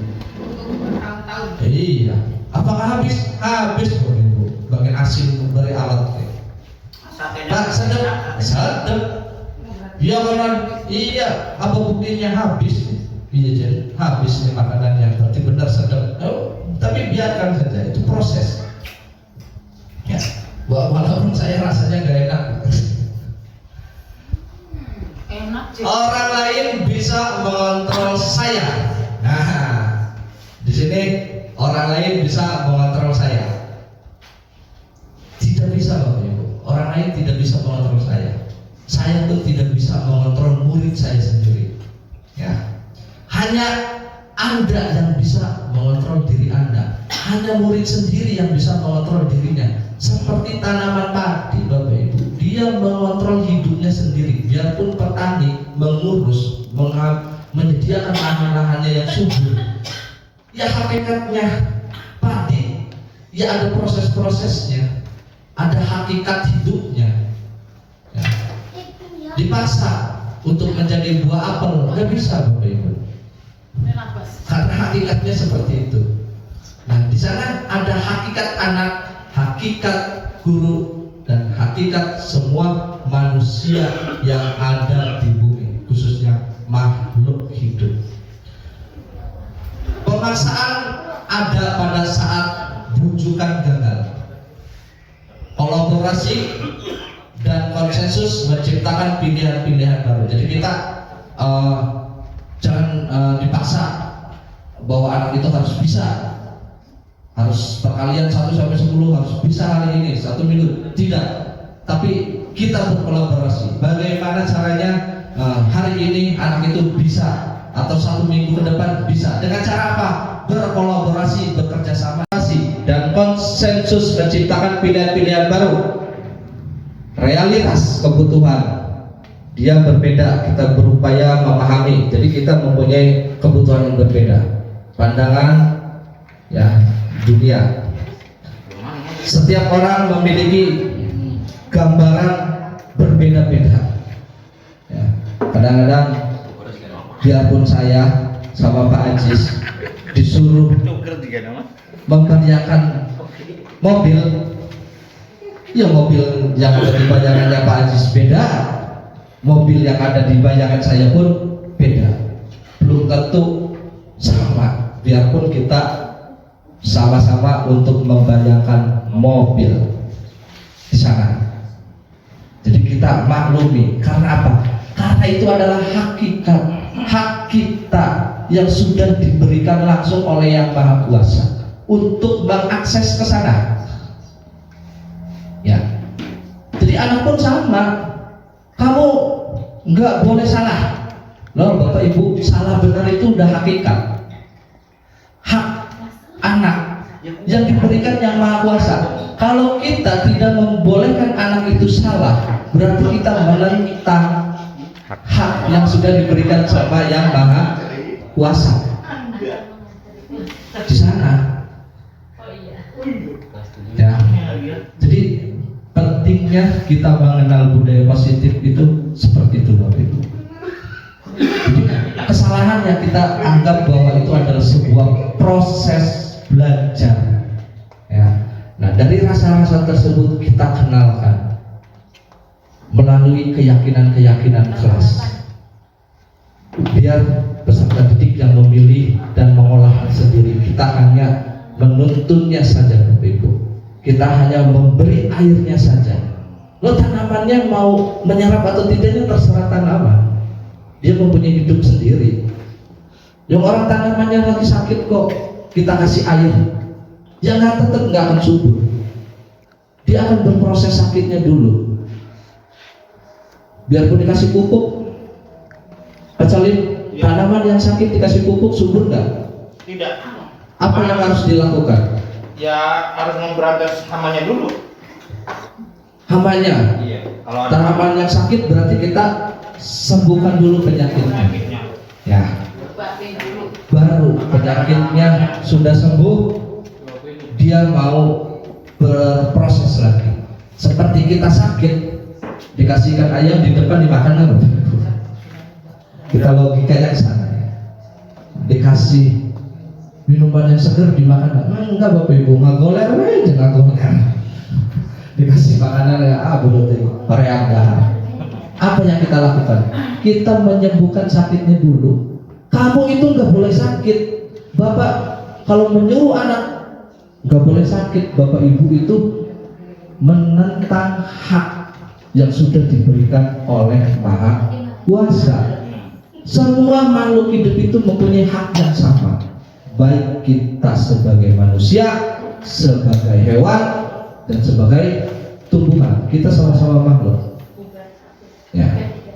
Iya. Apakah habis? Habis Bapak Ibu. Bagian asin dari alat. Pak sedap. Iya benar. Iya. Apa buktinya habis? Iya jadi habisnya makanannya. Berarti benar sedap. Tapi biarkan saja. Itu proses. Ya. Walaupun saya rasanya nggak enak. Enak sih. Orang lain bisa mengontrol saya. Nah, di sini orang lain bisa mengontrol saya. Tidak bisa Bapak Ibu. Orang lain tidak bisa mengontrol saya. Saya pun tidak bisa mengontrol murid saya sendiri. Ya. Hanya Anda yang bisa mengontrol diri Anda. Hanya murid sendiri yang bisa mengontrol dirinya. Seperti tanaman padi Bapak Ibu. Dia mengontrol hidupnya sendiri. Biarpun petani mengurus, menyediakan lahan-lahannya yang subur. Ya hakikatnya padi, ya ada proses-prosesnya, ada hakikat hidupnya. Ya. Dipaksa untuk menjadi buah apel, nggak bisa Bapak Ibu. Karena hakikatnya seperti itu. Nah di sana ada hakikat anak, hakikat guru, dan hakikat semua manusia yang ada di bumi, khususnya makhluk hidup. Pemaksaan ada pada saat bujukan berkolaborasi dan konsensus menciptakan pilihan-pilihan baru. Jadi kita jangan dipaksa bahwa anak itu harus bisa, harus perkalian 1 sampai 10 harus bisa hari ini 1 minggu, tidak. Tapi kita berkolaborasi. Bagaimana caranya hari ini anak itu bisa, atau 1 minggu ke depan bisa. Dengan cara apa? Berkolaborasi, bekerja sama, dan konsensus menciptakan pilihan-pilihan baru. Realitas kebutuhan dia berbeda, kita berupaya memahami. Jadi kita mempunyai kebutuhan yang berbeda, pandangan ya dunia. Setiap orang memiliki gambaran berbeda-beda. Ya, kadang-kadang biarpun saya sama Pak Ajis disuruh memperlihatkan mobil, ya mobil yang ada di bayangannya Pak Ajis beda, mobil yang ada di bayangan saya pun beda, belum tentu sama. Biarpun kita sama-sama untuk membayangkan mobil di sana, jadi kita maklumi. Karena apa? Karena itu adalah hakikat, hak kita yang sudah diberikan langsung oleh Yang Maha Kuasa untuk mengakses ke sana. Ya, jadi anak pun sama. Kamu nggak boleh salah. Loh, Bapak Ibu, salah benar itu udah hakikat. Hak anak yang diberikan Yang Maha Kuasa. Kalau kita tidak membolehkan anak itu salah, berarti kita menentang hak yang sudah diberikan sama Yang Maha Kuasa di sana. Ya, jadi pentingnya kita mengenal budaya positif itu seperti itu, Bapak Ibu. Jadi kesalahannya kita anggap bahwa itu adalah sebuah proses belajar. Ya, nah dari rasa-rasa tersebut kita kenalkan melalui keyakinan-keyakinan keras. Biar peserta didik yang memilih dan mengolahnya sendiri. Kita hanya menuntunnya saja, Bapak Ibu. Kita hanya memberi airnya saja. Lo tanamannya mau menyerap atau tidaknya terserah tanaman. Dia mempunyai hidup sendiri. Yang orang tanamannya lagi sakit kok kita kasih air, ya tetap nggak akan subur. Dia akan berproses sakitnya dulu. Biarpun dikasih pupuk, kecuali tanaman yang sakit dikasih pupuk subur nggak? Tidak. Apa yang harus dilakukan? Ya harus memberantas hamanya dulu. Hamanya. Iya. Kalau ada Tanaman yang sakit berarti kita sembuhkan dulu penyakitnya. Ya. Baru penyakitnya sudah sembuh, dia mau berproses lagi. Seperti kita sakit, dikasihkan ayam di depan dimakan kan? Kita logikanya ke sana. Dikasih minuman yang segar dimakan enggak, Bapak Ibu, ngagoler aja, ngagoler. Dikasih makanan ya berarti pereanggahan. Apa yang kita lakukan? Kita menyembuhkan sakitnya dulu. Kamu itu nggak boleh sakit. Bapak kalau menyuruh anak nggak boleh sakit, Bapak Ibu itu menentang hak yang sudah diberikan oleh Maha Kuasa. Semua makhluk hidup itu mempunyai hak yang sama, baik kita sebagai manusia, sebagai hewan, dan sebagai tumbuhan. Kita sama-sama makhluk. Ya,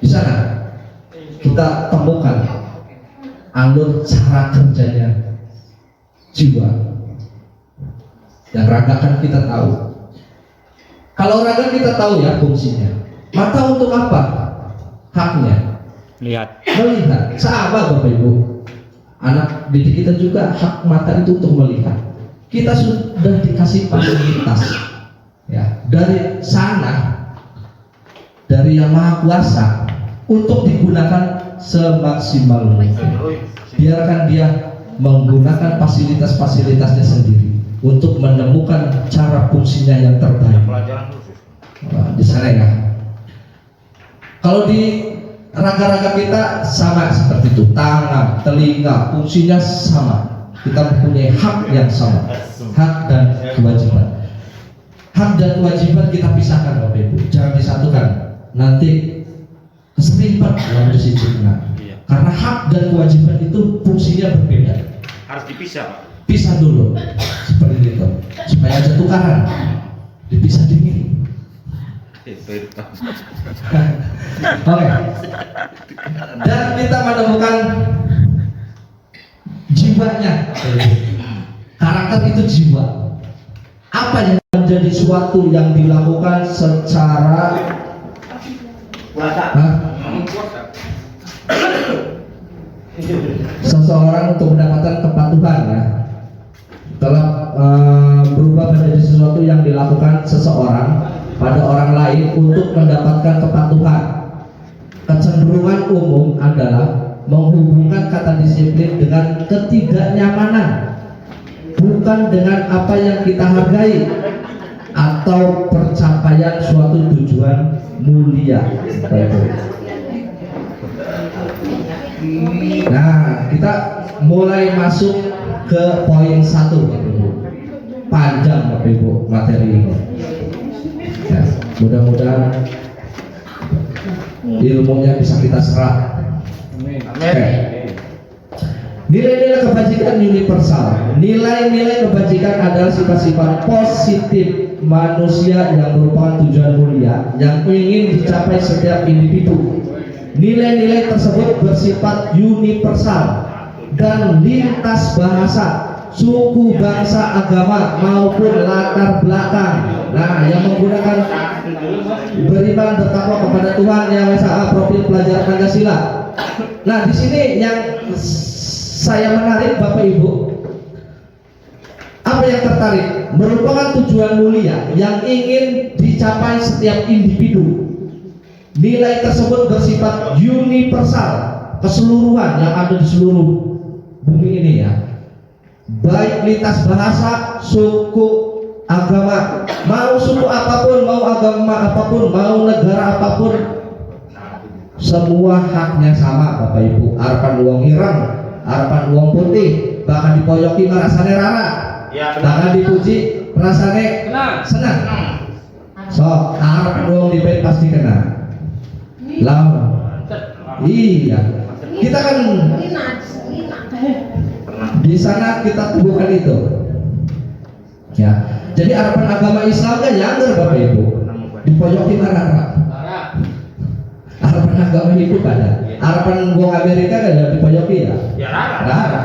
di sana kita temukan alur cara kerjanya jiwa. Dan raga kan kita tahu. Kalau raga kita tahu ya fungsinya. Mata untuk apa? Haknya Lihat. melihat. Sama Bapak Ibu. Anak didik kita juga hak mata itu untuk melihat. Kita sudah dikasih fasilitas. Ya, dari sana, dari Yang Maha Kuasa untuk digunakan semaksimal mungkin. Biarkan dia menggunakan fasilitas-fasilitasnya sendiri untuk menemukan cara fungsinya yang terbaik. Di sana ya. Kalau di raga-raga kita sama seperti itu, tangan, telinga, fungsinya sama. Kita mempunyai hak yang sama, hak dan kewajiban. hak dan kewajiban kita pisahkan Bapak Ibu, jangan disatukan. Nanti keserimpet dalam disiplinnya. Iya. Karena hak dan kewajiban itu fungsinya berbeda. Harus dipisah, Pak. Pisah dulu seperti itu supaya ada tukaran, dipisah dingin. Oke. Dan kita menemukan jiwanya. Karakter itu jiwa. Apa yang menjadi suatu yang dilakukan secara seseorang untuk mendapatkan kepatuhan ya, telah berubah menjadi sesuatu yang dilakukan seseorang pada orang lain untuk mendapatkan kepatuhan. Kecenderungan umum adalah menghubungkan kata disiplin dengan ketidaknyamanan, bukan dengan apa yang kita hargai atau pencapaian suatu tujuan mulia. Nah, kita mulai masuk ke poin 1, Bapak Ibu. Panjang Bapak Ibu materi ini. Ya, mudah-mudahan ilmunya bisa kita serap. Oke. Nilai-nilai kebajikan universal. Nilai-nilai kebajikan adalah sifat-sifat positif manusia yang merupakan tujuan mulia yang ingin dicapai setiap individu. Nilai-nilai tersebut bersifat universal dan lintas bahasa, suku, bangsa, agama maupun latar belakang. Nah, yang menggunakan beriman bertakwa kepada Tuhan yang Maha Esa, profil pelajar Pancasila. Nah, di sini yang saya menarik Bapak Ibu, apa yang tertarik? Merupakan tujuan mulia yang ingin dicapai setiap individu. Nilai tersebut bersifat universal, keseluruhan yang ada di seluruh bumi ini ya. Baik lintas bahasa, suku, agama, mau suku apapun, mau agama apapun, mau negara apapun, semua haknya sama Bapak Ibu. Arepan wong ireng, arepan wong putih, bahkan dipoyoki rasane rara, Ya, benar. bahkan dipuji rasane senang. So, arepan wong dipet pasti kena. Lama. Iya. Kita kan di sana kita temukan itu. Ya. Jadi harapan agama Islam kan nyangger Bapak Ibu. Dipojokin rara. Harapan agama hidup ada. Harapan gua Amerika kan dipojoki ya. Ya, Rara.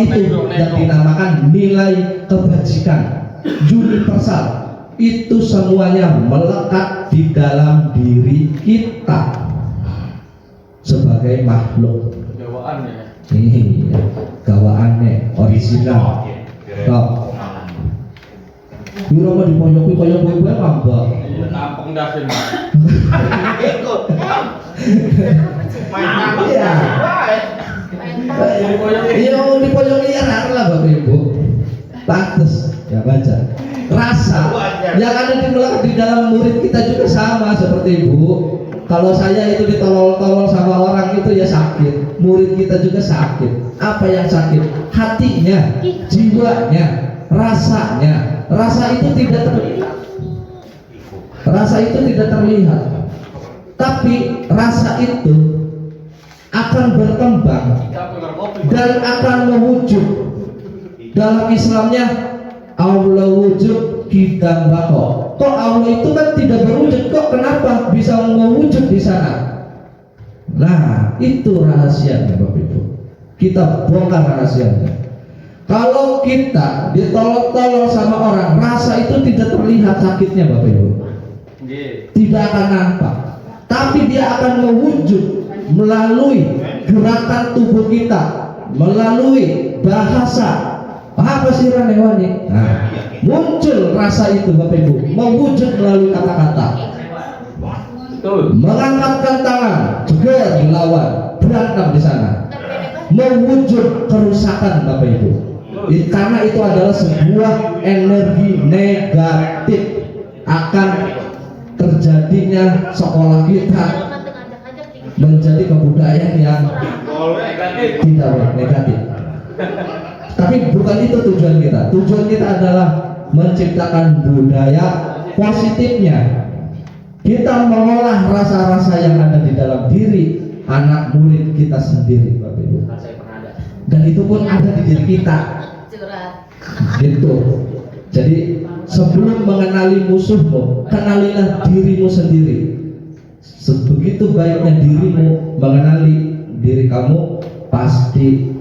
Itu yang dinamakan nilai kebajikan universal. Itu semuanya melekat di dalam diri kita sebagai makhluk. Gawaan ya. Ini gawaannya original. Top. Dulu mah dipojoki koyo kowe ngambek. Nampung dasin. Ikut. Main Iya. Iya dipojoki ya lah Bapak Ibu. Pantes ya baca. Rasa yang ada di dalam murid kita juga sama seperti Ibu. Kalau saya itu ditolong-tolong sama orang itu ya sakit. Murid kita juga sakit. Apa yang sakit? Hatinya, jiwanya, rasanya. Rasa itu tidak terlihat. Rasa itu tidak terlihat. Tapi rasa itu akan berkembang dan akan mewujud. Dalam Islamnya Allah wujud kita bako. Kok Allah itu kan tidak berwujud, kok kenapa bisa mewujud di sana? Nah, itu rahasianya Bapak Ibu. Kita bongkar rahasianya. Kalau kita ditolong-tolong sama orang, rasa itu tidak terlihat sakitnya Bapak Ibu. Tidak akan nampak. Tapi dia akan mewujud melalui gerakan tubuh kita, melalui bahasa. Apa sih Ranewani? Nah, muncul rasa itu Bapak Ibu, mewujud melalui kata-kata. Mengangkatkan tangan, jeger dilawan, berantem di sana. Mewujud kerusakan Bapak Ibu. Karena itu adalah sebuah energi negatif. Akan terjadinya sekolah kita menjadi kebudayaan yang tidak negatif. Tapi bukan itu tujuan kita. Tujuan kita adalah menciptakan budaya positifnya, kita mengolah rasa-rasa yang ada di dalam diri anak murid kita sendiri, Bapak Ibu. Dan itu pun ada di diri kita. Curhat. Gitu. Jadi sebelum mengenali musuhmu, kenalilah dirimu sendiri. Sebegitu baiknya dirimu mengenali diri kamu, pasti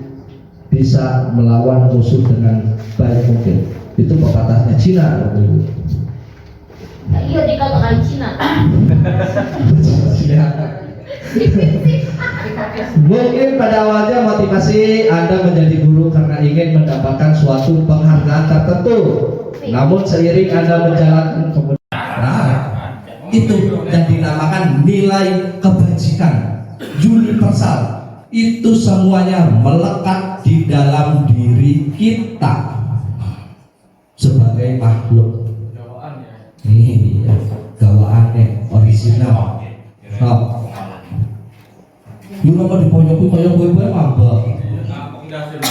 bisa melawan musuh dengan baik mungkin. Itu pepatahnya Cina, Bapak Ibu. Iya dikatakan Cina. Mungkin pada awalnya motivasi Anda menjadi guru karena ingin mendapatkan suatu penghargaan tertentu. Namun seiring Anda menjalankan kebenaran, itu yang dinamakan nilai kebajikan universal. Itu semuanya melekat di dalam diri kita sebagai makhluk. Ini gawaannya original. Yuk apa dipoyoki koyo kowe mabok. Kampung dasar.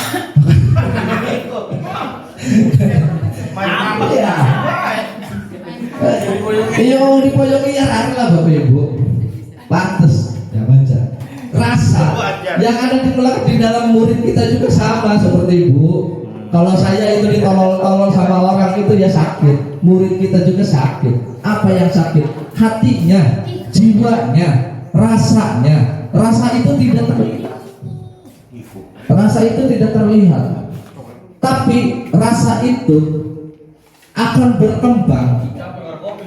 Main Ya. Iya dipoyoki ya lah Bapak Ibu. Pantes ya baca. Rasa yang ada di dalam murid kita juga sama seperti Ibu. Kalau saya itu ditolong-tolong sama orang itu ya sakit. Murid kita juga sakit. Apa yang sakit? Hatinya, jiwanya, rasanya. Rasa itu tidak terlihat. Rasa itu tidak terlihat. Tapi rasa itu akan berkembang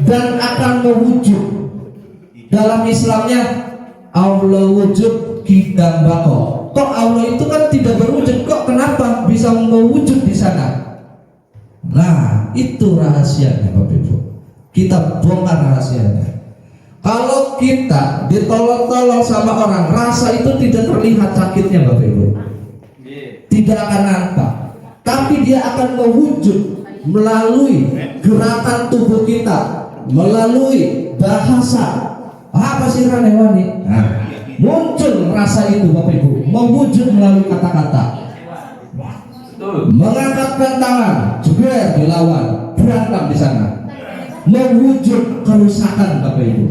dan akan mewujud. Dalam Islamnya Allah wujud kidam bako. Kok Allah itu kan tidak berwujud, kok kenapa bisa mewujud di sana? Nah, itu rahasianya Bapak Ibu. Kita bongkar rahasianya. Kalau kita ditolong-tolong sama orang, rasa itu tidak terlihat sakitnya Bapak Ibu. Tidak akan nampak. Tapi dia akan mewujud melalui gerakan tubuh kita, melalui bahasa. Apa sih Ranewani? Nah, muncul rasa itu Bapak Ibu, mewujud melalui kata-kata. Mengangkatkan tangan, juga dilawan, berantem di sana. Mewujud kerusakan Bapak Ibu.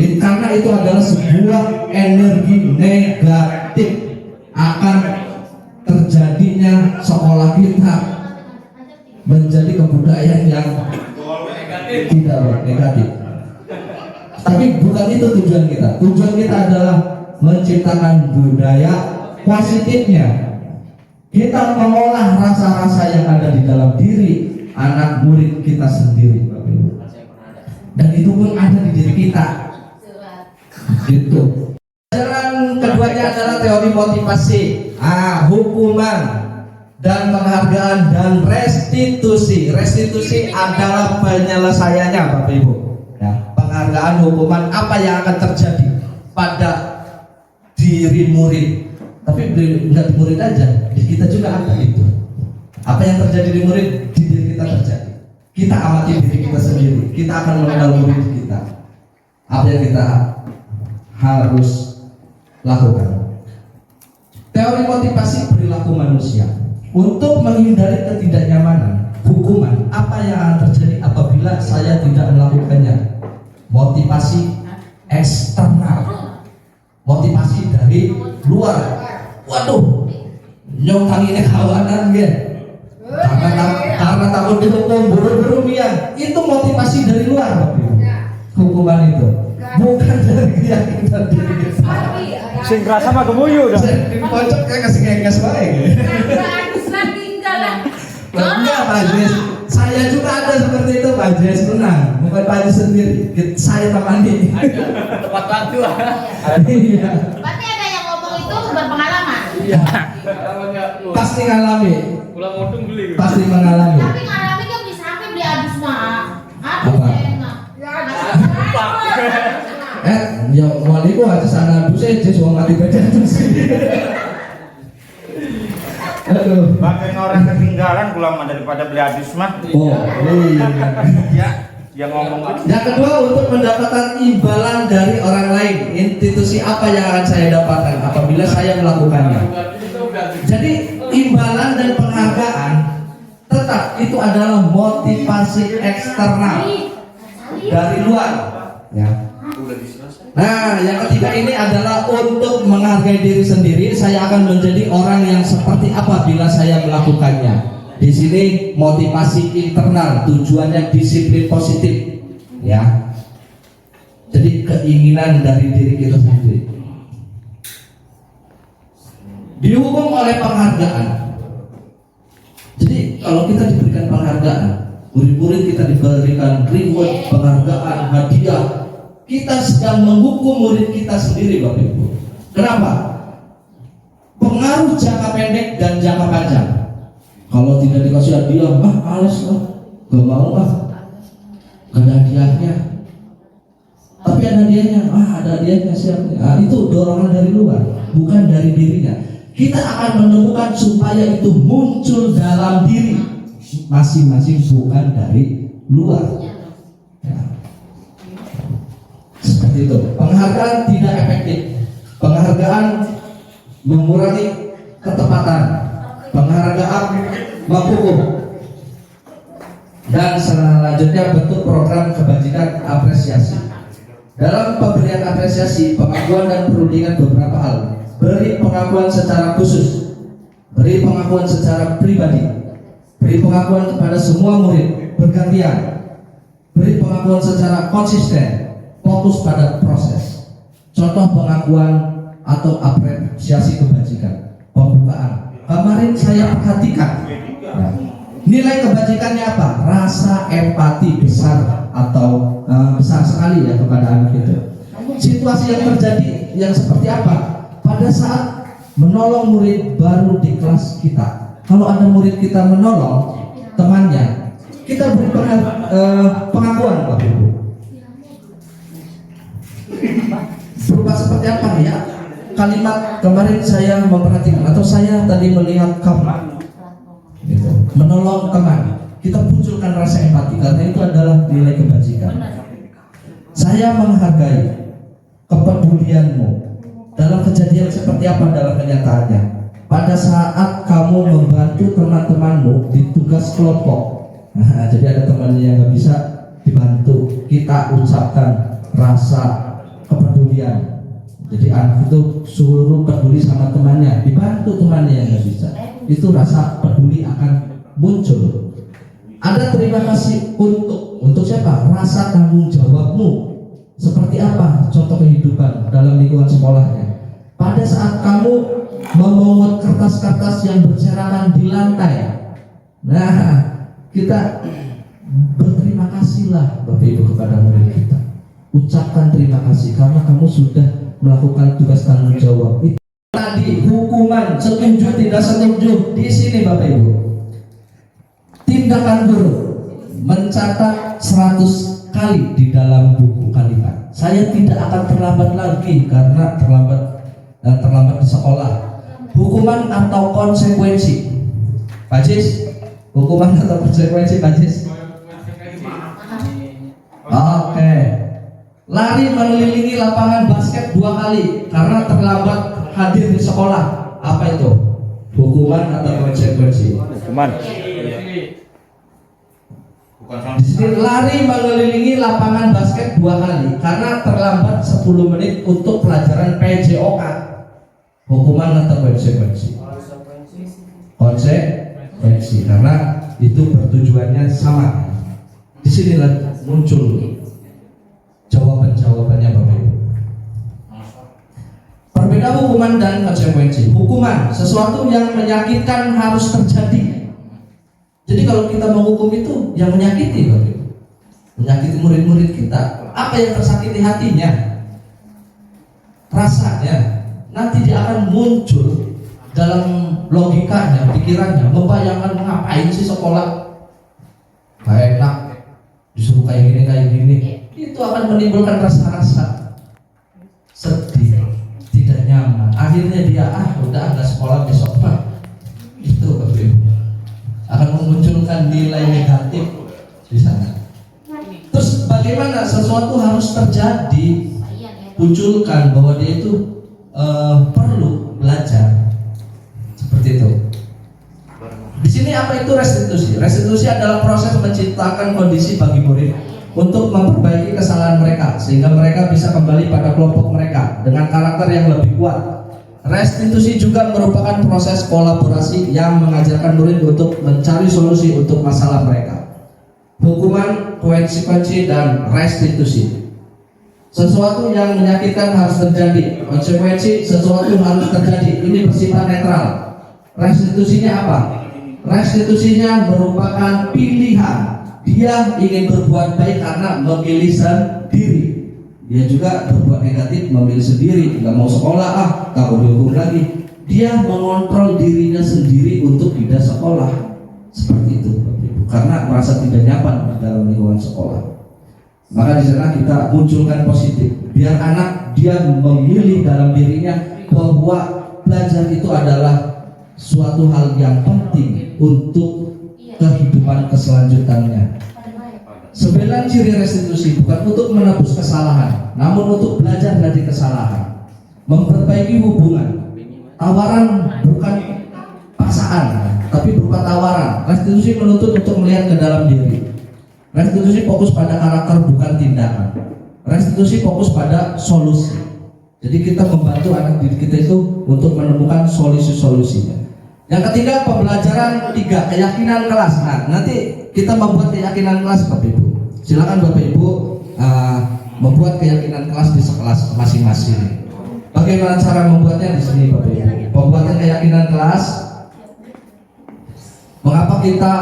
Karena itu adalah sebuah energi negatif, akan terjadinya seolah kita menjadi kebudayaan yang tidak negatif. Tapi bukan itu tujuan kita. Tujuan kita adalah menciptakan budaya positifnya. Kita mengolah rasa-rasa yang ada di dalam diri anak murid kita sendiri, Bapak Ibu. Dan itu pun ada di diri kita. Gitu. Jalan keduanya adalah teori motivasi, hukuman dan penghargaan dan restitusi. Restitusi adalah penyelesaiannya Bapak Ibu. Ya, penghargaan, hukuman, apa yang akan terjadi pada diri murid. Tapi enggak di murid aja, di kita juga ada itu. Apa yang terjadi di murid, di diri kita terjadi. Kita amati diri kita sendiri. Kita akan mengenal murid kita. Apa yang kita harus lakukan. Teori motivasi perilaku manusia untuk menghindari ketidaknyamanan, hukuman. Apa yang akan terjadi apabila saya tidak melakukannya? Motivasi eksternal, motivasi dari luar. Waduh, nyongkang ini kawanan ya. Karena takut dihukum, buru-buru ya. Itu motivasi dari luar, hukuman itu. Bukan dari keyakinan diri kita. Sing kerasa mah gemuyu dah. Di pojok kayak kasih ngegas baik. Enggak Pak Jess, saya juga ada seperti itu Pak Jess, tenang. Bukan Pak Jess sendiri, saya temani. Tempat bantu. Iya. Berarti ada yang ngomong itu berpengalaman. Iya. Pasti ngalami. Pulang modung beli. Pasti mengalami. Tapi ngalami kan bisa sampai beli adus mah. Apa? Enak. Ya waliku aja sana dulu saya wong mati beda terus. Aduh. Bagian orang ketinggalan pulang daripada beli adus mah. Oh, iya. Ya, yang ngomong Yang kedua, untuk mendapatkan imbalan dari orang lain. Institusi apa yang akan saya dapatkan apabila saya melakukannya? Jadi imbalan dan penghargaan tetap itu adalah motivasi eksternal. dari luar. Ya. Nah, yang ketiga ini adalah untuk menghargai diri sendiri. Saya akan menjadi orang yang seperti apa bila saya melakukannya. Di sini motivasi internal, tujuannya disiplin positif, ya. Jadi keinginan dari diri kita sendiri. Dihukum oleh penghargaan. Jadi kalau kita diberikan penghargaan, murid-murid kita diberikan reward, penghargaan, hadiah, kita sedang menghukum murid kita sendiri, Bapak Ibu. Kenapa? Pengaruh jangka pendek dan jangka panjang. Kalau tidak dikasih hadiah, males gak mau gak ada hadiahnya. Tapi ada hadiahnya, ada hadiahnya siapa? Itu dorongan dari luar, bukan dari dirinya. Kita akan menemukan supaya itu muncul dalam diri masing-masing, bukan dari luar. Ya. Seperti itu. Penghargaan tidak efektif. Penghargaan mengurangi ketepatan. Penghargaan menghukum. Dan selanjutnya bentuk program kebajikan apresiasi. Dalam pemberian apresiasi, pengakuan dan perundingan beberapa hal. Beri pengakuan secara khusus, beri pengakuan secara pribadi, beri pengakuan kepada semua murid bergantian, beri pengakuan secara konsisten, fokus pada proses. Contoh pengakuan atau apresiasi kebajikan. Pembukaan. Kemarin saya perhatikan, ya, nilai kebajikannya apa? Rasa empati besar atau besar sekali ya kepada anak itu. Situasi yang terjadi yang seperti apa? Pada saat menolong murid baru di kelas kita, kalau ada murid kita menolong temannya, kita beri pengakuan, Bapak Ibu. Berupa seperti apa ya? Kalimat kemarin saya memperhatikan atau saya tadi melihat kamu gitu, menolong teman, kita munculkan rasa empati karena itu adalah nilai kebajikan. Saya menghargai kepedulianmu. Dalam kejadian seperti apa dalam kenyataannya? Pada saat kamu membantu teman-temanmu di tugas kelompok, jadi ada temannya yang nggak bisa dibantu, kita ucapkan rasa kepedulian. Jadi anak itu suruh peduli sama temannya, dibantu temannya yang nggak bisa. Itu rasa peduli akan muncul. Ada terima kasih untuk siapa? Rasa tanggung jawabmu. Seperti apa contoh kehidupan dalam lingkungan sekolahnya? Pada saat kamu memungut kertas-kertas yang berserakan di lantai, nah kita berterima kasihlah Bapak Ibu kepada murid kita. Ucapkan terima kasih karena kamu sudah melakukan tugas tanggung jawab. Itu tadi hukuman, setuju tidak setuju di sini Bapak Ibu. Tindakan guru mencatat 100 kali di dalam buku kalimat. Saya tidak akan terlambat lagi karena terlambat di sekolah. Hukuman atau konsekuensi, Pak Jis? Hukuman atau konsekuensi, Pak Jis? Oke. Lari mengelilingi lapangan basket 2 kali karena terlambat hadir di sekolah. Apa itu? Hukuman atau konsekuensi? Hukuman. Di sini lari mengelilingi lapangan basket 2 kali karena terlambat 10 menit untuk pelajaran PJOK. Hukuman atau konsekuensi? Konsekuensi karena itu bertujuannya sama. Di sinilah muncul jawaban-jawabannya Bapak Ibu. Perbedaan hukuman dan konsekuensi. Hukuman sesuatu yang menyakitkan harus terjadi. Jadi kalau kita menghukum itu yang menyakiti, menyakiti murid-murid kita, apa yang tersakiti hatinya, rasanya, nanti dia akan muncul dalam logikanya, pikirannya, membayangkan ngapain sih sekolah, gak enak, disuruh kayak gini, itu akan menimbulkan rasa-rasa sedih, tidak nyaman. Akhirnya dia udah nggak sekolah besok Pak, itu akan memunculkan nilai negatif di sana. Terus bagaimana sesuatu harus terjadi, munculkan bahwa dia itu perlu belajar seperti itu. Di sini apa itu restitusi? Restitusi adalah proses menciptakan kondisi bagi murid untuk memperbaiki kesalahan mereka sehingga mereka bisa kembali pada kelompok mereka dengan karakter yang lebih kuat. Restitusi juga merupakan proses kolaborasi yang mengajarkan murid untuk mencari solusi untuk masalah mereka. Hukuman, konsekuensi, dan restitusi. Sesuatu yang menyakitkan harus terjadi. Konsekuensi, sesuatu harus terjadi. Ini bersifat netral. Restitusinya apa? Restitusinya merupakan pilihan. Dia ingin berbuat baik karena memilih sendiri. Dia juga berbuat negatif, memilih sendiri, nggak mau sekolah, tak mau dihukum lagi. Dia mengontrol dirinya sendiri untuk tidak sekolah, seperti itu, karena merasa tidak nyaman di dalam lingkungan sekolah. Maka di sana kita munculkan positif, biar anak dia memilih dalam dirinya bahwa belajar itu adalah suatu hal yang penting untuk kehidupan keselanjutannya. 9 ciri restitusi bukan untuk menebus kesalahan, namun untuk belajar dari kesalahan, memperbaiki hubungan. Tawaran bukan paksaan, tapi berupa tawaran. Restitusi menuntut untuk melihat ke dalam diri. Restitusi fokus pada karakter bukan tindakan. Restitusi fokus pada solusi. Jadi kita membantu anak didik kita itu untuk menemukan solusi-solusinya. Yang ketiga, pembelajaran 3, keyakinan kelas. Nah, nanti kita membuat keyakinan kelas, Bapak Ibu. Silakan Bapak Ibu membuat keyakinan kelas di sekelas masing-masing. Bagaimana cara membuatnya di sini, Bapak Ibu? Pembuatan keyakinan kelas. Mengapa kita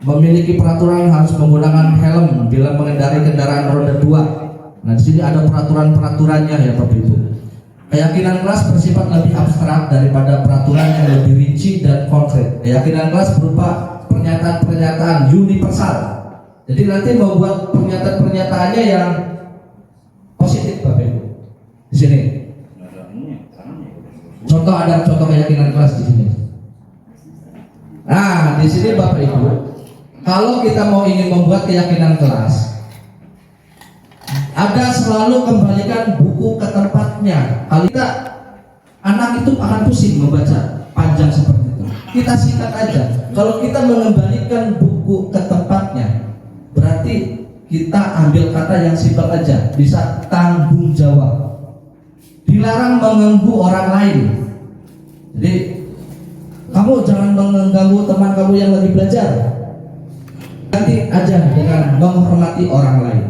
memiliki peraturan harus menggunakan helm bila mengendarai kendaraan roda 2? Nah, di sini ada peraturan-peraturannya ya, Bapak Ibu. Keyakinan kelas bersifat lebih abstrak daripada peraturan yang lebih rinci dan konkret. Keyakinan kelas berupa pernyataan-pernyataan universal. Jadi nanti membuat pernyataan-pernyataannya yang positif, Bapak Ibu. Di sini. Ada contoh keyakinan kelas di sini. Nah, di sini Bapak Ibu, kalau kita mau ingin membuat keyakinan kelas, ada selalu kembalikan buku ke tempatnya. Kalau kita anak itu akan pusing membaca panjang seperti itu. Kita singkat aja. Kalau kita mengembalikan buku ke tempatnya, berarti kita ambil kata yang simpel aja, bisa tanggung jawab. Dilarang mengganggu orang lain. Jadi kamu jangan mengganggu teman kamu yang lagi belajar. Ganti aja dengan menghormati orang lain.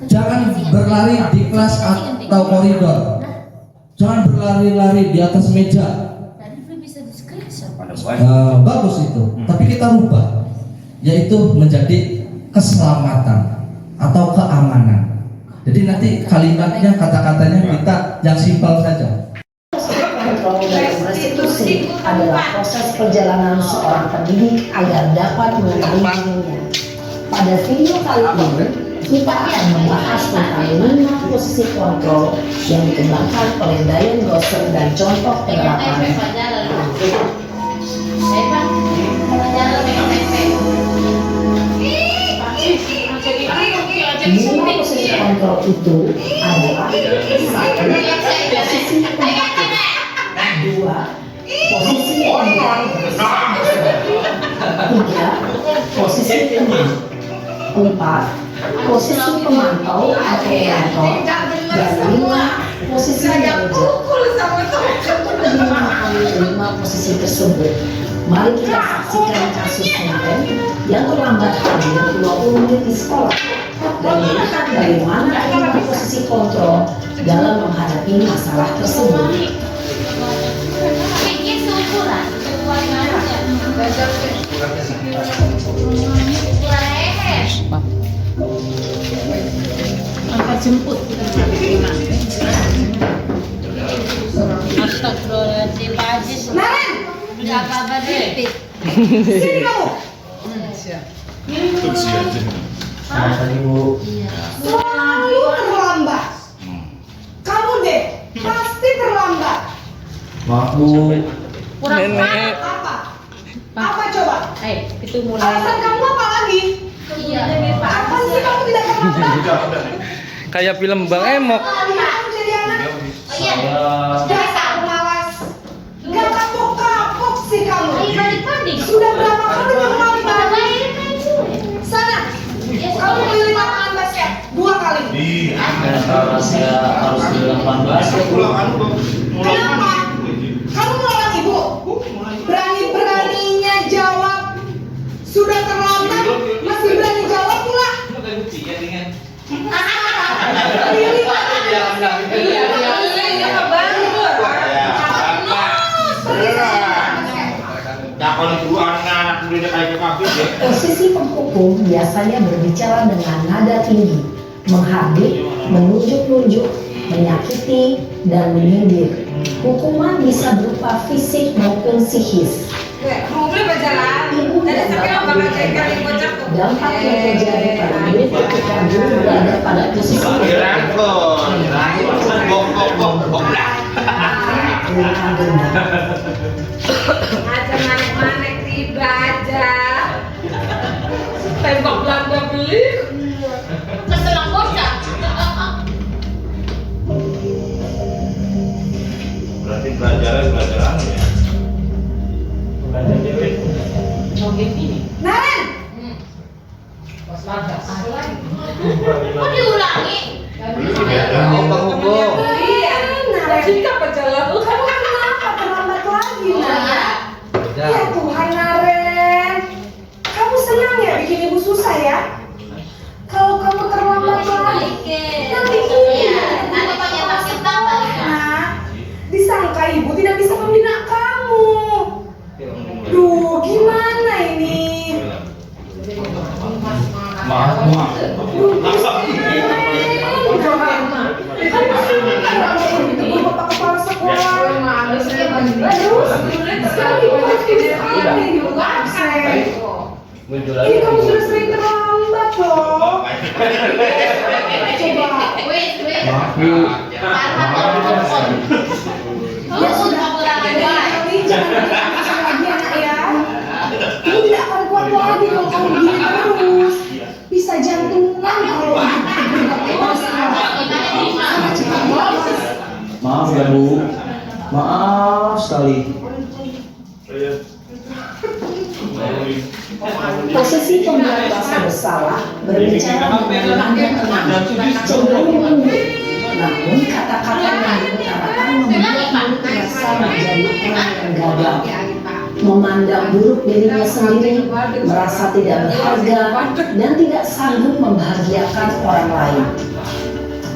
Jangan berlari di kelas atau koridor. Jangan berlari-lari di atas meja. Bagus itu. Tapi kita rubah, yaitu menjadi keselamatan atau keamanan. Jadi nanti kalimatnya, kata-katanya kita yang simpel saja. Restitusi adalah proses perjalanan seorang pendidik agar dapat mengendalinya. Pada video kali ini, kita akan membahas tentang 5 posisi kontrol yang dikembangkan oleh Diane Gosser dan contoh penerapan. 5 posisi kontrol itu adalah 1. Posisi pemakai, 2. Posisi pemakai, 3. Posisi teman, 4. Posisi pemantau atau mentor, dan 5. Posisi manajer. Untuk lebih memahami 5 posisi tersebut, mari kita saksikan kasus konten yang terlambat hadir 20 menit di sekolah dan melihat dari mana 5 posisi kontrol dalam menghadapi masalah tersebut. Angkat jemput. Astagfirullahaladzim, Pak Haji. Udah apa-apa deh. Sini kamu. Selalu terlambat. Kamu deh pasti terlambat. Maaf Bu. Kurang apa? Apa coba? Itu mulai. Alasan kamu apa lagi? Iya. Apa sih kamu tidak terlambat? Kayak film Bang Emok. Kamu jadi anak Iya. dasar malas. Gak kapok-kapok sih kamu. Ayo balik-balik. Sudah berapa kali kamu balik? Sana rahasia harus di 18. Kenapa? Kamu melawan ibu? Berani-beraninya jawab. Sudah terlambat, masih berani jawab pula. Posisi penghukum biasanya berbicara dengan nada tinggi, menghardik, menunjuk-nunjuk, menyakiti, dan menyindir. Hukuman bisa berupa fisik maupun psikis. Ibu dan bapak dampak yang terjadi pada murid ketika guru berada pada posisi Aja manek-manek tiba aja. Tembak Belanda beli. Kesenang bocah. Berarti belajar ya. Belajar cewek. Naren! Kok diulangi? Bang hukum. Iya. Jika pejalan lu kan Kenapa terlambat lagi, Oh, Nak? ya. Ya Tuhan, Naren. Kamu senang ya bikin ibu susah ya? Kalau kamu terlambat lagi, nanti Iya, nanti pakai masker tambah. Nah, disangka ibu tidak bisa membina kamu. Duh, gimana ini? Maaf. Bapak kepala sekolah. Ini kamu sudah sering terlambat loh. Coba. Wait. Maaf, Bu. Ya sudah, tapi jangan bikin lagi anak ya. Ibu tidak akan kuat lagi kalau kamu begini terus. Bisa jantungan kalau Maaf ya Bu, maaf sekali. posisi pembuat rasa bersalah berbicara dengan nada tenang, cenderung lembut. Namun kata-kata yang diutarakan membuat mulut merasa menjadi orang yang gagal, memandang buruk dirinya sendiri, merasa tidak berharga, dan tidak sanggup membahagiakan orang lain.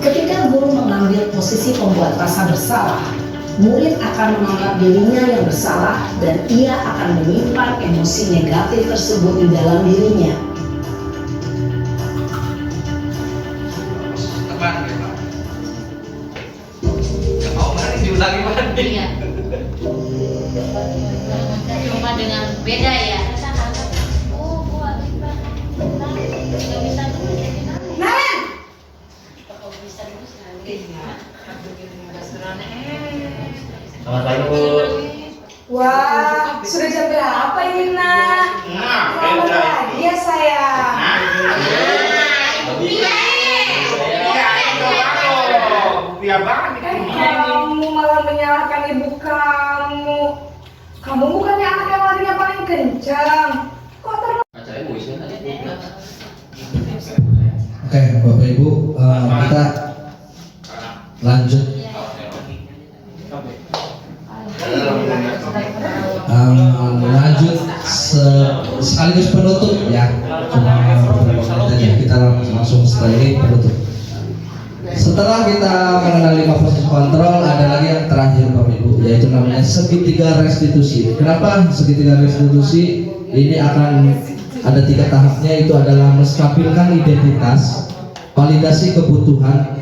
Ketika guru mengambil posisi pembuat rasa bersalah, murid akan menganggap dirinya yang bersalah dan ia akan menyimpan emosi negatif tersebut di dalam dirinya. Teman, ya mau mari diulangi mandi. Iya. Cuma dengan beda ya. Oh, buat nggak bisa dulu. Naren! Kalau bisa dulu sekali. Selamat pagi Bu. Wah, sudah jam berapa ini, Nak? Selamat pagi ya, sayang. Kamu malah menyalahkan ibu kamu. Kamu bukannya anak yang larinya paling kencang. Kok Acaranya mau isinya tadi. Oke, Bapak Ibu, kita lanjut. Lanjut sekaligus penutup ya. Cuma beberapa menit aja. Kita langsung setelah ini penutup. Setelah kita mengenal 5 proses kontrol, ada lagi yang terakhir Bapak Ibu, yaitu namanya segitiga restitusi. Kenapa segitiga restitusi? Ini akan ada 3 tahapnya, itu adalah menstabilkan identitas, validasi kebutuhan,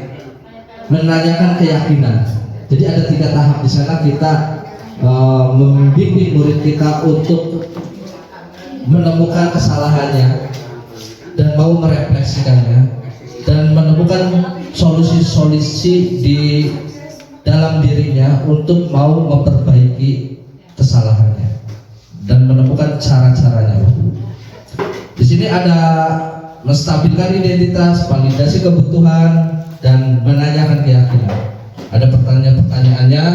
menanyakan keyakinan. Jadi ada 3 tahap di sana. Kita membimbing murid kita untuk menemukan kesalahannya dan mau merefleksikannya dan menemukan solusi-solusi di dalam dirinya untuk mau memperbaiki kesalahannya dan menemukan cara-caranya. Di sini ada menstabilkan identitas, validasi kebutuhan, dan menanyakan keyakinan. Ada pertanyaan-pertanyaannya,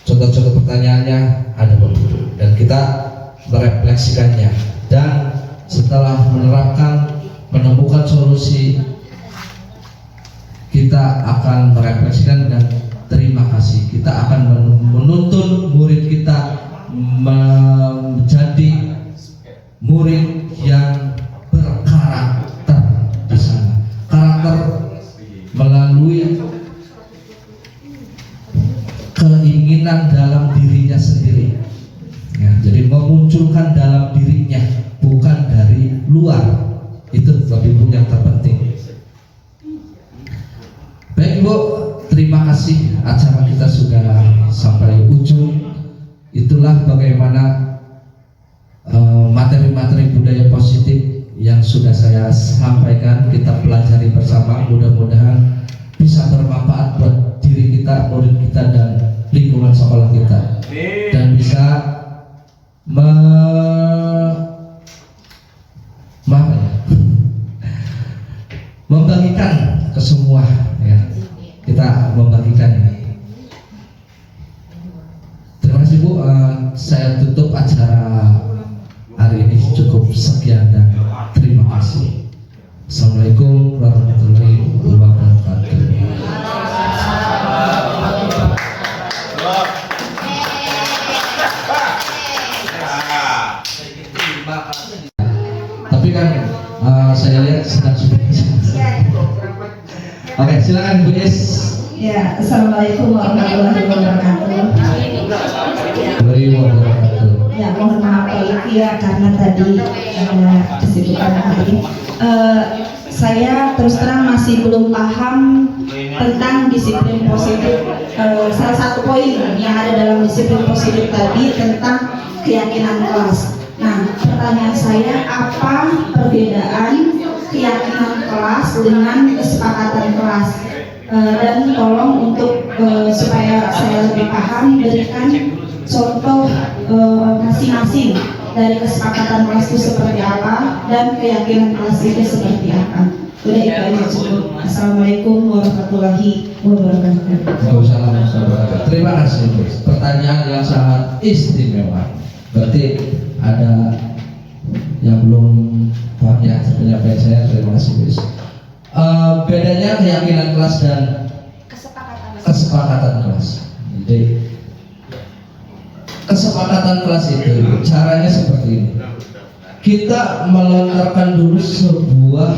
contoh-contoh pertanyaannya ada Bapak, dan kita merefleksikannya, dan setelah menerapkan, menemukan solusi, akan merefleksikan dan terima kasih. Kita akan menuntun murid kita menjadi murid yang berkarakter di sana. Karakter melalui keinginan dalam dirinya sendiri. Ya, jadi memunculkan dalam dirinya, bukan dari luar. Itu lebih yang terpenting. Baik Ibu, terima kasih, acara kita sudah sampai ujung. Itulah bagaimana materi-materi budaya positif yang sudah saya sampaikan, kita pelajari bersama. Mudah-mudahan bisa bermanfaat buat diri kita, murid kita, dan lingkungan sekolah kita, dan bisa membagikan ke semua, ya. Kita membagikan. Terima kasih Bu. Saya tutup acara hari ini, cukup sekian dan terima kasih. Assalamualaikum warahmatullahi wabarakatuh. Tapi kan saya lihat sedang sudah. Oke, silakan Bu Is. Ya, assalamualaikum warahmatullahi wabarakatuh. Ya, mohon maaf ya karena tadi ada kesibukan hari. Saya terus terang masih belum paham tentang disiplin positif. Salah satu poin yang ada dalam disiplin positif tadi tentang keyakinan kelas. Nah, pertanyaan saya, apa perbedaan keyakinan kelas dengan kesepakatan kelas? Dan tolong untuk supaya saya lebih paham, berikan contoh masing-masing dari kesepakatan kelas itu seperti apa dan keyakinan kelas itu seperti apa. Udah itu aja cukup. Assalamualaikum warahmatullahi wabarakatuh. Waalaikumsalam. Terima kasih Bu. Pertanyaan yang sangat istimewa. Berarti ada yang belum paham ya penyampaian saya. Terima kasih Bu. Bedanya keyakinan kelas dan kesepakatan kelas. Jadi kesepakatan kelas itu caranya seperti ini. Kita melontarkan dulu sebuah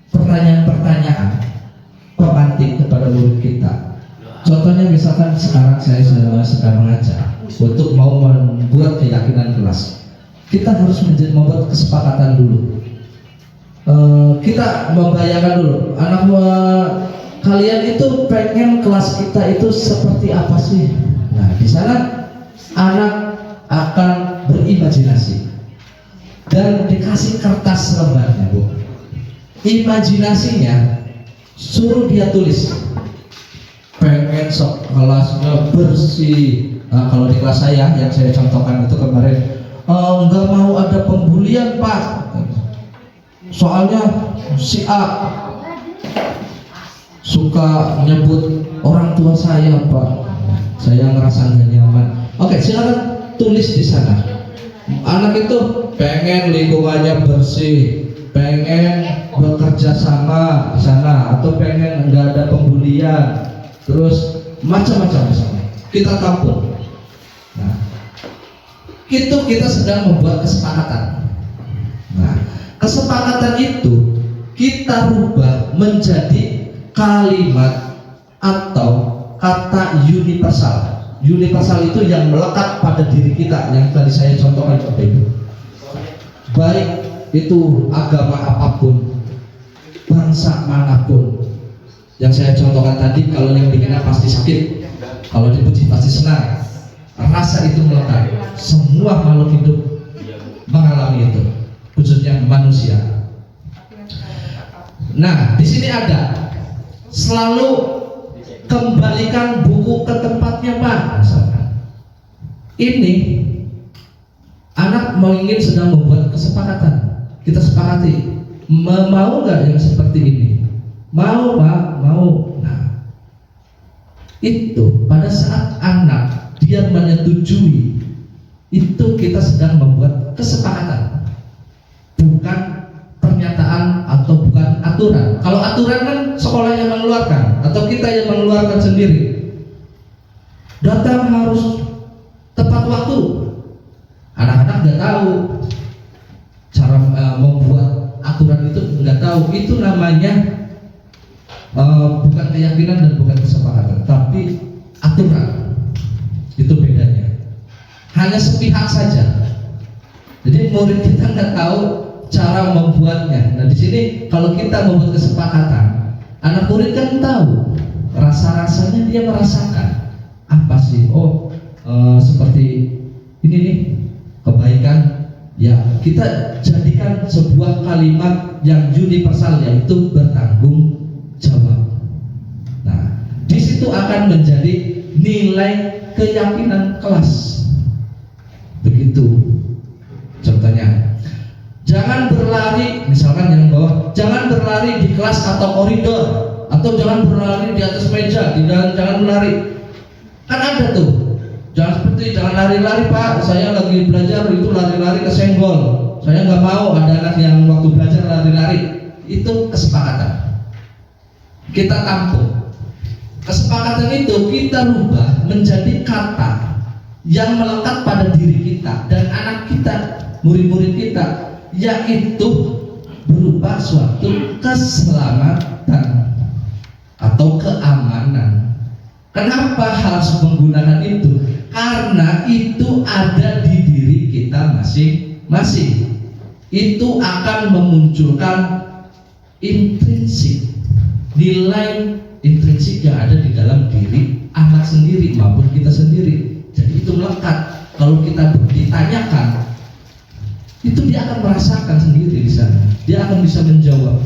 pertanyaan-pertanyaan pemantik kepada murid kita. Contohnya misalkan sekarang saya sedang mengajar untuk mau membuat keyakinan kelas. Kita harus membuat kesepakatan dulu. Kita membayangkan dulu, kalian itu pengen kelas kita itu seperti apa sih? Nah, di sana anak akan berimajinasi dan dikasih kertas lembarnya, Bu. Imajinasinya suruh dia tulis. Pengen kelasnya bersih. Nah, kalau di kelas saya yang saya contohkan itu kemarin, nggak mau ada pembulian Pak. Soalnya si A suka nyebut orang tua saya Pak. Saya ngerasa nggak nyaman. Oke, silakan tulis di sana. Anak itu pengen lingkungannya bersih, pengen bekerja sama di sana, atau pengen nggak ada pembulian, terus macam-macam misalnya. Kita tampung. Nah, itu kita sedang membuat kesepakatan. Nah, kesepakatan itu kita rubah menjadi kalimat atau kata universal. Universal itu yang melekat pada diri kita, yang tadi saya contohkan seperti itu. Baik itu agama apapun, bangsa manapun. Yang saya contohkan tadi, kalau yang dihina pasti sakit, kalau dipuji pasti senang. Rasa itu melekat. Semua makhluk hidup mengalami itu, khususnya manusia. Nah, di sini ada selalu kembalikan buku ke tempatnya Pak. Misalkan ini anak ingin sedang membuat kesepakatan. Kita sepakati, mau nggak yang seperti ini? Mau Pak, mau. Nah, itu pada saat anak dia menyetujui, itu kita sedang membuat kesepakatan, bukan pernyataan atau bukan aturan. aturan. Kalau aturan kan sekolah yang mengeluarkan atau kita yang mengeluarkan sendiri. Datang harus tepat waktu. Anak-anak nggak tahu cara membuat aturan itu, nggak tahu. Itu namanya bukan keyakinan dan bukan kesepakatan, tapi aturan. Itu bedanya. Hanya sepihak saja. Jadi murid kita nggak tahu cara membuatnya. Nah di sini kalau kita membuat kesepakatan, anak murid kan tahu rasa-rasanya, dia merasakan apa sih? Seperti ini nih kebaikan. Ya kita jadikan sebuah kalimat yang universal, yaitu bertanggung jawab. Nah di situ akan menjadi nilai keyakinan kelas. Begitu. Contohnya, jangan berlari, misalkan yang bawah, jangan berlari di kelas atau koridor, atau jangan berlari di atas meja, jangan berlari. Kan ada tuh, jangan seperti jangan lari-lari Pak, saya lagi belajar itu lari-lari kesenggol. Saya nggak mau ada anak yang waktu belajar lari-lari. Itu kesepakatan. Kita tampung. Kesepakatan itu kita rubah menjadi kata yang melekat pada diri kita dan anak kita, murid-murid kita, yaitu berupa suatu keselamatan atau keamanan. Kenapa harus menggunakan itu? Karena itu ada di diri kita masing-masing. Itu akan memunculkan intrinsik, nilai intrinsik yang ada di dalam diri anak sendiri maupun kita sendiri. Jadi itu melekat. Kalau kita ditanyakan, itu dia akan merasakan sendiri di sana. Dia akan bisa menjawab.